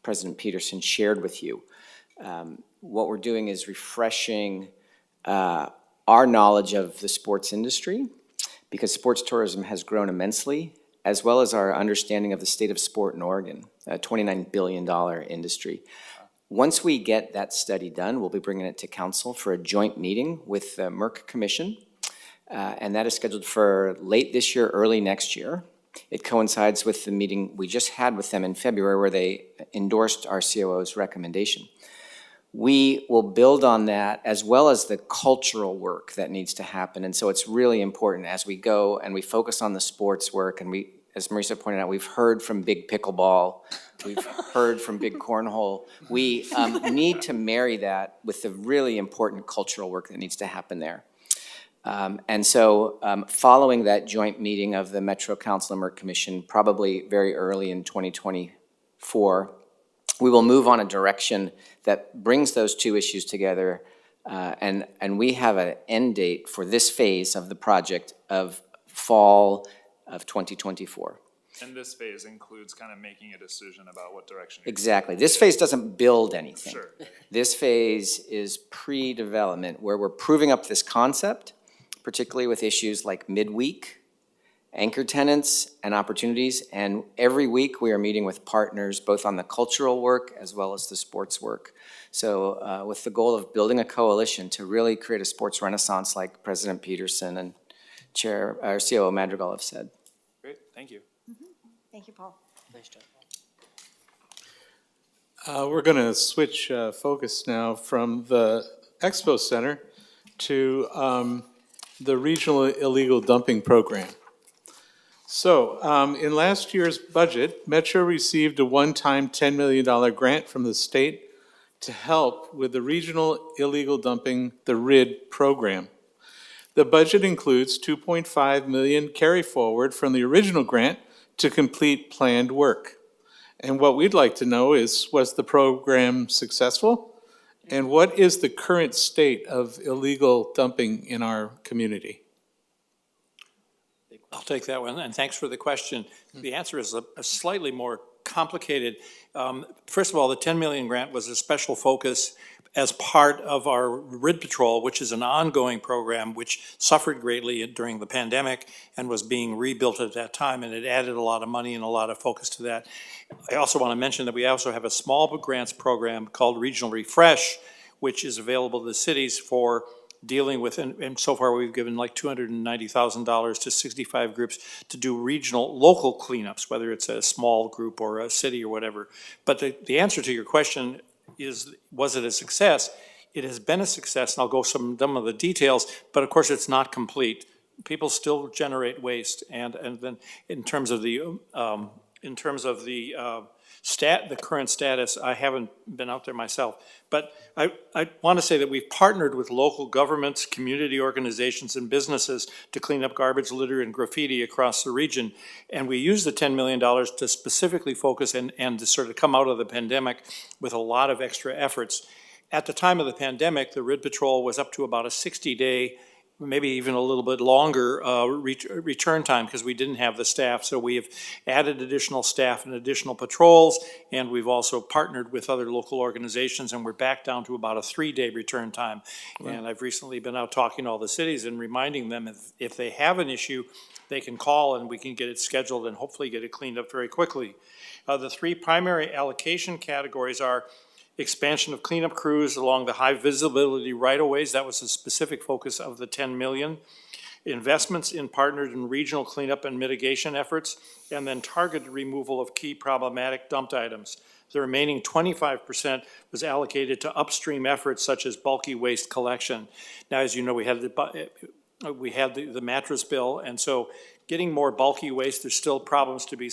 President Peterson shared with you. What we're doing is refreshing our knowledge of the sports industry, because sports tourism has grown immensely, as well as our understanding of the state of sport in Oregon, a $29 billion industry. Once we get that study done, we'll be bringing it to council for a joint meeting with the Merck Commission, and that is scheduled for late this year, early next year. It coincides with the meeting we just had with them in February, where they endorsed our COO's recommendation. We will build on that, as well as the cultural work that needs to happen. And so it's really important as we go and we focus on the sports work, and we, as Marisa pointed out, we've heard from big pickleball, we've heard from big cornhole. We need to marry that with the really important cultural work that needs to happen there. And so following that joint meeting of the Metro Council and Merck Commission, probably very early in 2024, we will move on a direction that brings those two issues together, and we have an end date for this phase of the project of fall of 2024. And this phase includes kind of making a decision about what direction. Exactly. This phase doesn't build anything. Sure. This phase is pre-development, where we're proving up this concept, particularly with issues like midweek, anchor tenants, and opportunities. And every week we are meeting with partners, both on the cultural work as well as the sports work. So with the goal of building a coalition to really create a sports renaissance like President Peterson and our COO Madrigal have said. Great, thank you. Thank you, Paul. Nice job. We're going to switch focus now from the Expo Center to the Regional Illegal Dumping Program. So in last year's budget, Metro received a one-time $10 million grant from the state to help with the Regional Illegal Dumping, the RID program. The budget includes $2.5 million carry forward from the original grant to complete planned work. And what we'd like to know is, was the program successful? And what is the current state of illegal dumping in our community? I'll take that one, and thanks for the question. The answer is a slightly more complicated. First of all, the 10 million grant was a special focus as part of our RID Patrol, which is an ongoing program which suffered greatly during the pandemic and was being rebuilt at that time, and it added a lot of money and a lot of focus to that. I also want to mention that we also have a small grants program called Regional Refresh, which is available to the cities for dealing with, and so far we've given like $290,000 to 65 groups to do regional, local cleanups, whether it's a small group or a city or whatever. But the answer to your question is, was it a success? It has been a success, and I'll go some of the details, but of course it's not complete. People still generate waste, and then in terms of the the current status, I haven't been out there myself, but I want to say that we've partnered with local governments, community organizations, and businesses to clean up garbage, litter, and graffiti across the region. And we use the $10 million to specifically focus and to sort of come out of the pandemic with a lot of extra efforts. At the time of the pandemic, the RID Patrol was up to about a 60-day, maybe even a little bit longer return time because we didn't have the staff. So we have added additional staff and additional patrols, and we've also partnered with other local organizations, and we're back down to about a 3-day return time. Wow. And I've recently been out talking to all the cities and reminding them if they have an issue, they can call and we can get it scheduled and hopefully get it cleaned up very quickly. The 3 primary allocation categories are expansion of cleanup crews along the high visibility right-of-ways. That was a specific focus of the 10 million. Investments in partnered and regional cleanup and mitigation efforts, and then targeted removal of key problematic dumped items. The remaining 25% was allocated to upstream efforts such as bulky waste collection. Now, as you know, we had the mattress bill, and so getting more bulky waste, there's still problems to be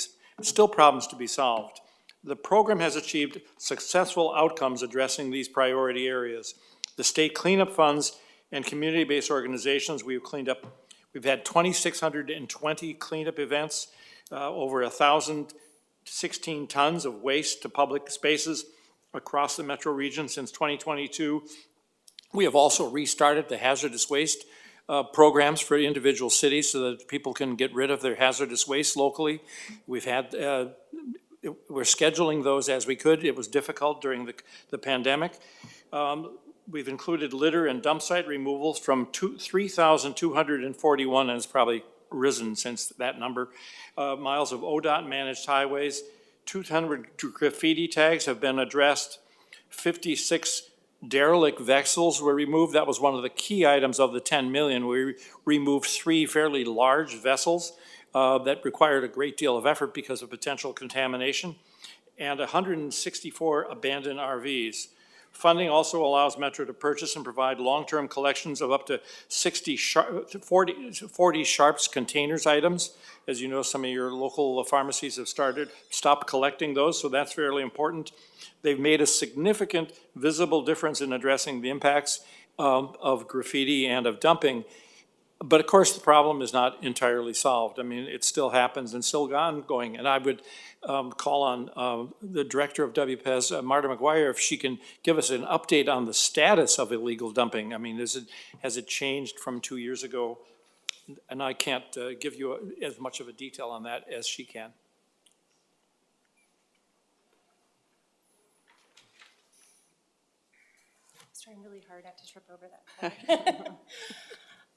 solved. The program has achieved successful outcomes addressing these priority areas. The state cleanup funds and community-based organizations we've had 2,620 cleanup events, over 1,016 tons of waste to public spaces across the metro region since 2022. We have also restarted the hazardous waste programs for individual cities so that people can get rid of their hazardous waste locally. We're scheduling those as we could. It was difficult during the pandemic. We've included litter and dump site removals from 3,241, and it's probably risen since that number, miles of ODOT managed highways. 200 graffiti tags have been addressed. 56 derelict vessels were removed. That was one of the key items of the 10 million. We removed 3 fairly large vessels that required a great deal of effort because of potential contamination, and 164 abandoned RVs. Funding also allows Metro to purchase and provide long-term collections of up to 40 Sharps containers items. As you know, some of your local pharmacies have stopped collecting those, so that's fairly important. They've made a significant visible difference in addressing the impacts of graffiti and of dumping. But of course, the problem is not entirely solved. I mean, it still happens and still ongoing. And I would call on the director of WPES, Marta McGuire, if she can give us an update on the status of illegal dumping. I mean, has it changed from 2 years ago? And I can't give you as much of a detail on that as she can. I was trying really hard not to trip over that.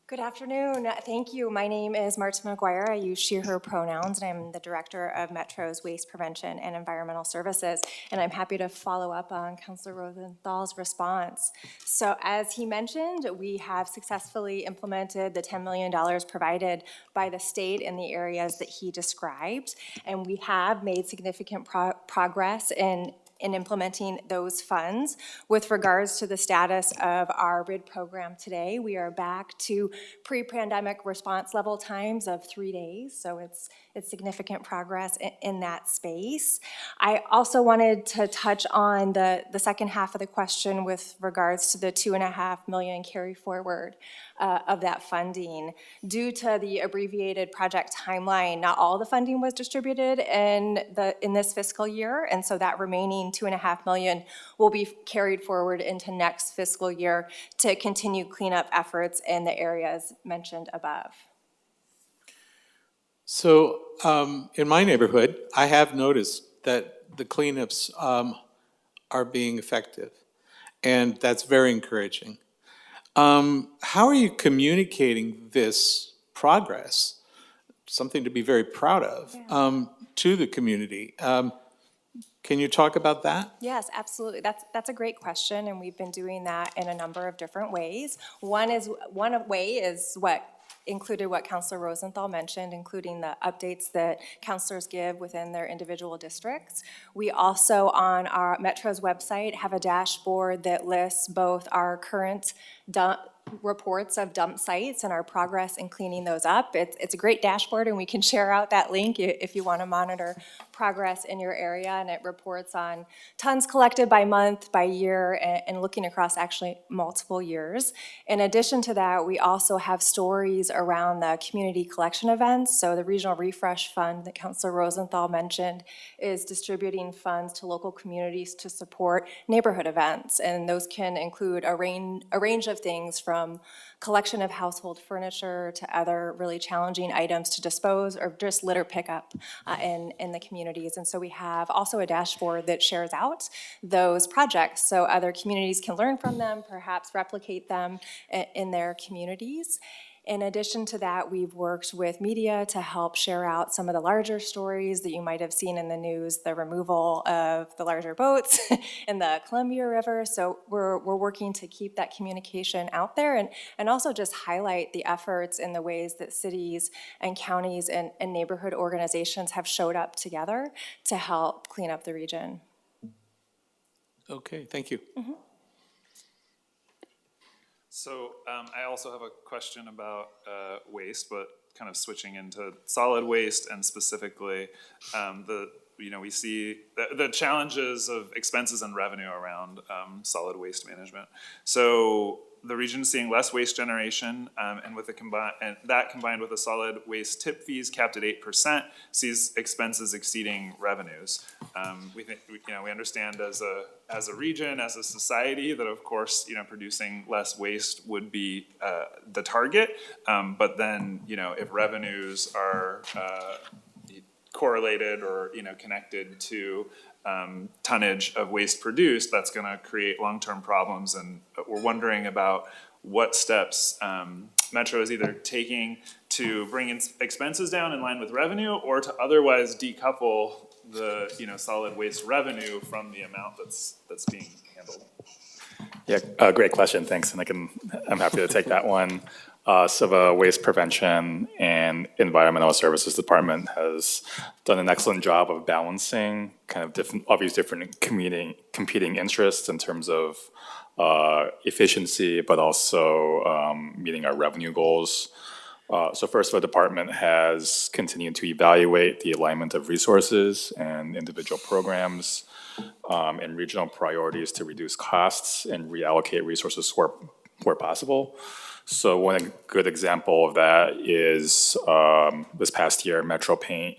Good afternoon. Thank you. My name is Marta McGuire. I use she, her pronouns, and I'm the Director of Metro's Waste Prevention and Environmental Services, and I'm happy to follow up on Councilor Rosenthal's response. So as he mentioned, we have successfully implemented the $10 million provided by the state in the areas that he described, and we have made significant progress in implementing those funds. With regards to the status of our RID program today, we are back to pre-pandemic response level times of 3 days, so it's significant progress in that space. I also wanted to touch on the second half of the question with regards to the $2.5 million carry forward of that funding. Due to the abbreviated project timeline, not all the funding was distributed in this fiscal year, and so that remaining $2.5 million will be carried forward into next fiscal year to continue cleanup efforts in the areas mentioned above. So in my neighborhood, I have noticed that the cleanups are being effective, and that's very encouraging. How are you communicating this progress, something to be very proud of, to the community? Can you talk about that? Yes, absolutely. That's a great question, and we've been doing that in a number of different ways. One way is what included what Councilor Rosenthal mentioned, including the updates that councilors give within their individual districts. We also, on our Metro's website, have a dashboard that lists both our current reports of dump sites and our progress in cleaning those up. It's a great dashboard, and we can share out that link if you want to monitor progress in your area, and it reports on tons collected by month, by year, and looking across actually multiple years. In addition to that, we also have stories around the community collection events. So the Regional Refresh Fund that Councilor Rosenthal mentioned is distributing funds to local communities to support neighborhood events, and those can include a range of things from collection of household furniture to other really challenging items to dispose or just litter pickup in the communities. And so we have also a dashboard that shares out those projects so other communities can learn from them, perhaps replicate them in their communities. In addition to that, we've worked with media to help share out some of the larger stories that you might have seen in the news, the removal of the larger boats in the Columbia River. So we're working to keep that communication out there and also just highlight the efforts in the ways that cities and counties and neighborhood organizations have showed up together to help clean up the region. Okay, thank you. Mm-hmm. So I also have a question about waste, but kind of switching into solid waste and specifically we see the challenges of expenses and revenue around solid waste management. So the region's seeing less waste generation, and with that combined with the solid waste tip fees capped at 8%, sees expenses exceeding revenues. We understand as a region, as a society, that of course producing less waste would be the target. But then if revenues are correlated or connected to tonnage of waste produced, that's going to create long-term problems, and we're wondering about what steps Metro is either taking to bring expenses down in line with revenue, or to otherwise decouple the solid waste revenue from the amount that's being handled. Yeah, great question, thanks, and I'm happy to take that one. So the Waste Prevention and Environmental Services Department has done an excellent job of balancing kind of different competing interests in terms of efficiency, but also meeting our revenue goals. So first, the department has continued to evaluate the alignment of resources and individual programs and regional priorities to reduce costs and reallocate resources where possible. So one good example of that is this past year, Metro Paint,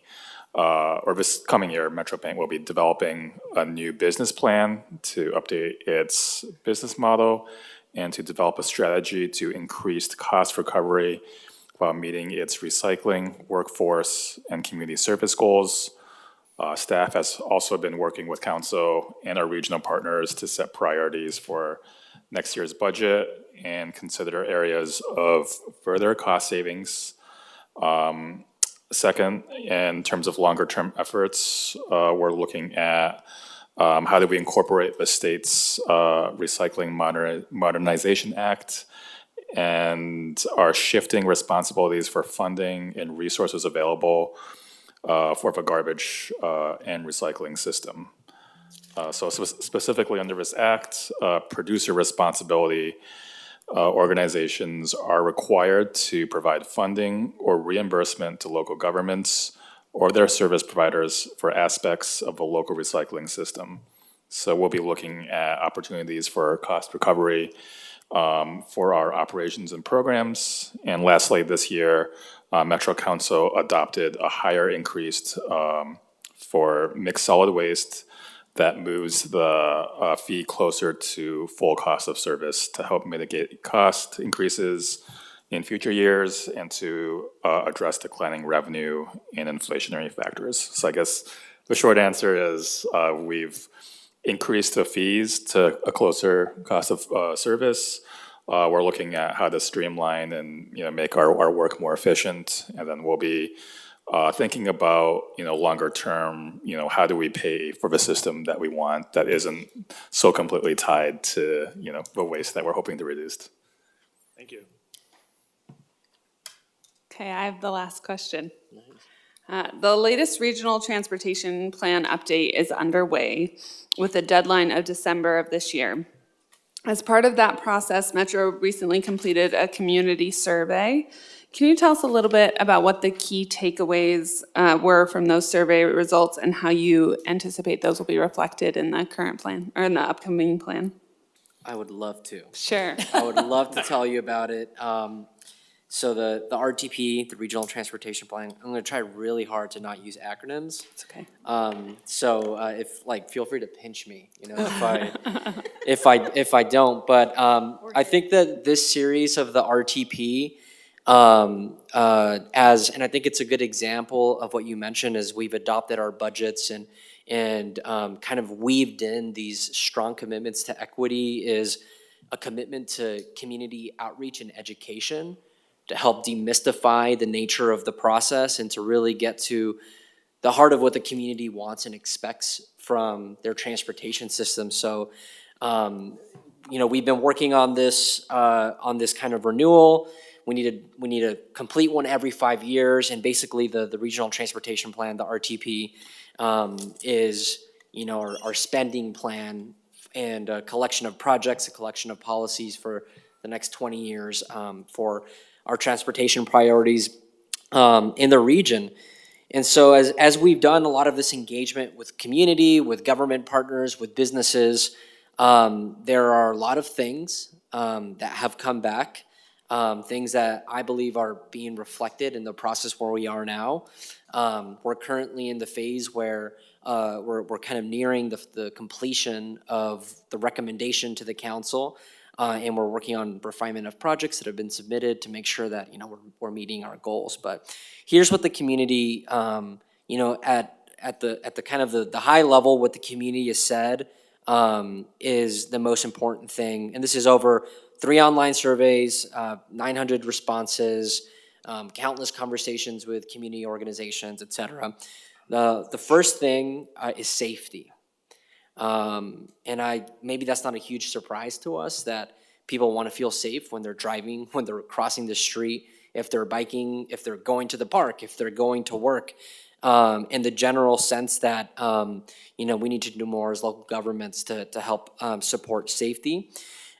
or this coming year, Metro Paint will be developing a new business plan to update its business model and to develop a strategy to increase cost recovery while meeting its recycling, workforce, and community service goals. Staff has also been working with council and our regional partners to set priorities for next year's budget and consider areas of further cost savings. Second, in terms of longer term efforts, we're looking at how do we incorporate the state's Recycling Modernization Act and our shifting responsibilities for funding and resources available for the garbage and recycling system. So specifically under this act, producer responsibility organizations are required to provide funding or reimbursement to local governments or their service providers for aspects of the local recycling system. So we'll be looking at opportunities for cost recovery for our operations and programs. And lastly, this year, Metro Council adopted a higher increase for mixed solid waste that moves the fee closer to full cost of service to help mitigate cost increases in future years and to address declining revenue and inflationary factors. So I guess The short answer is we've increased the fees to a closer cost of service. We're looking at how to streamline and make our work more efficient, and then we'll be thinking about longer term. How do we pay for the system that we want that isn't so completely tied to the waste that we're hoping to reduce. Thank you. Okay, I have the last question. The latest regional transportation plan update is underway with a deadline of December of this year. As part of that process, Metro recently completed a community survey. Can you tell us a little bit about what the key takeaways were from those survey results and how you anticipate those will be reflected in the current plan or in the upcoming plan? I would love to. Sure. I would love to tell you about it. So the RTP, the Regional Transportation Plan, I'm going to try really hard to not use acronyms. It's okay. If feel free to pinch me, if I don't. But I think that this series of the RTP, and I think it's a good example of what you mentioned, is we've adopted our budgets and kind of weaved in these strong commitments to equity, is a commitment to community outreach and education to help demystify the nature of the process and to really get to the heart of what the community wants and expects from their transportation system. So, we've been working on this kind of renewal. We need to complete one every 5 years, and basically the Regional Transportation Plan, the RTP, is our spending plan and a collection of projects, a collection of policies for the next 20 years for our transportation priorities in the region. And so as we've done a lot of this engagement with community, with government partners, with businesses, there are a lot of things that have come back, things that I believe are being reflected in the process where we are now. We're currently in the phase where we're kind of nearing the completion of the recommendation to the council. And we're working on refinement of projects that have been submitted to make sure that we're meeting our goals. But here's what the community, at the kind of the high level, what the community has said is the most important thing. And this is over 3 online surveys, 900 responses, countless conversations with community organizations, et cetera. The first thing is safety. And maybe that's not a huge surprise to us that people want to feel safe when they're driving, when they're crossing the street, if they're biking, if they're going to the park, if they're going to work, in the general sense that, we need to do more as local governments to help support safety.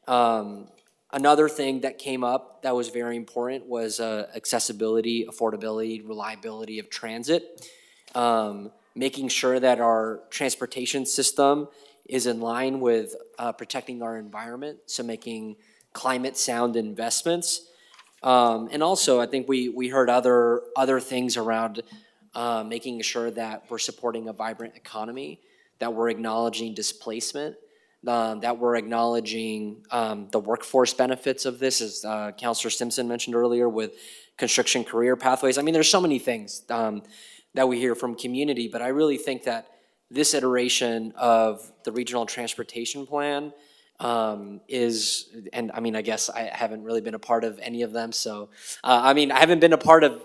Another thing that came up that was very important was accessibility, affordability, reliability of transit. Making sure that our transportation system is in line with protecting our environment, so making climate sound investments. And also, I think we heard other things around making sure that we're supporting a vibrant economy, that we're acknowledging displacement, that we're acknowledging the workforce benefits of this, as Councilor Simpson mentioned earlier, with construction career pathways. I mean, there's so many things that we hear from community, but I really think that this iteration of the Regional Transportation Plan is, and I mean, I guess I haven't really been a part of any of them, so, I haven't been a part of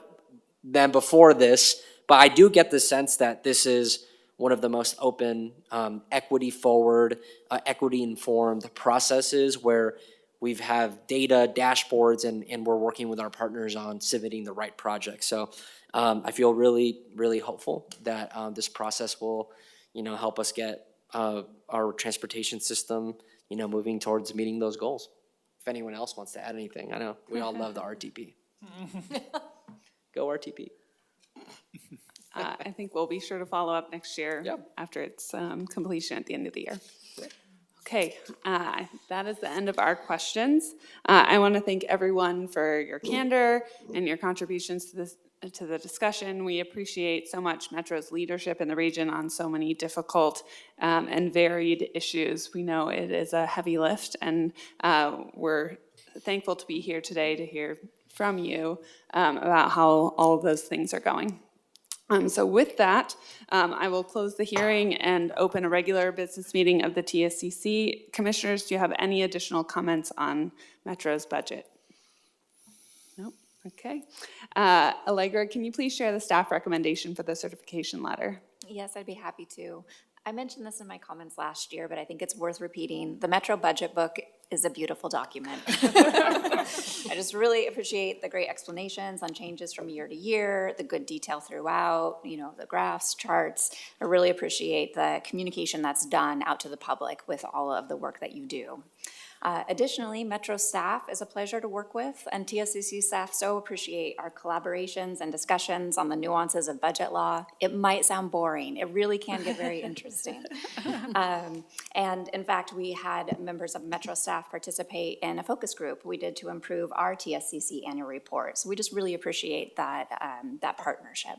them before this, but I do get the sense that this is one of the most open, equity-forward, equity-informed processes where we've have data, dashboards, and we're working with our partners on submitting the right projects. So I feel really, really hopeful that this process will, help us get our transportation system, moving towards meeting those goals. If anyone else wants to add anything, I know we all love the RTP. Go RTP. I think we'll be sure to follow up next year after its completion at the end of the year. Okay, that is the end of our questions. I want to thank everyone for your candor and your contributions to the discussion. We appreciate so much Metro's leadership in the region on so many difficult and varied issues. We know it is a heavy lift, and we're thankful to be here today to hear from you about how all of those things are going. So with that, I will close the hearing and open a regular business meeting of the TSCC. Commissioners, do you have any additional comments on Metro's budget? Nope. Okay. Allegra, can you please share the staff recommendation for the certification letter? Yes, I'd be happy to. I mentioned this in my comments last year, but I think it's worth repeating. The Metro Budget Book is a beautiful document. I just really appreciate the great explanations on changes from year to year, the good detail throughout, the graphs, charts. I really appreciate the communication that's done out to the public with all of the work that you do. Additionally, Metro staff is a pleasure to work with, and TSCC staff so appreciate our collaborations and discussions on the nuances of budget law. It might sound boring. It really can get very interesting. And in fact, we had members of Metro staff participate in a focus group we did to improve our TSCC annual report. So we just really appreciate that, that partnership.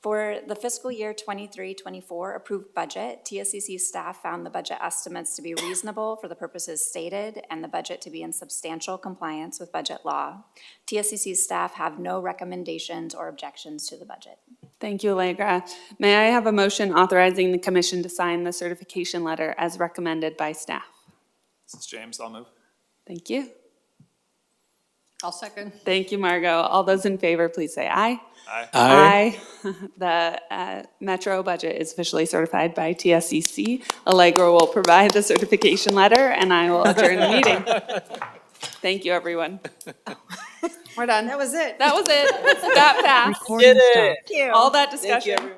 For the fiscal year 23-24 approved budget, TSCC staff found the budget estimates to be reasonable for the purposes stated and the budget to be in substantial compliance with budget law. TSCC staff have no recommendations or objections to the budget. Thank you, Allegra. May I have a motion authorizing the commission to sign the certification letter as recommended by staff? This is James, I'll move. Thank you. I'll second. Thank you, Margot. All those in favor, please say aye. Aye. Aye. The Metro budget is officially certified by TSCC. Allegra will provide the certification letter, and I will adjourn the meeting. Thank you, everyone. We're done. That was it. That was it. That fast. Did it. Thank you. All that discussion.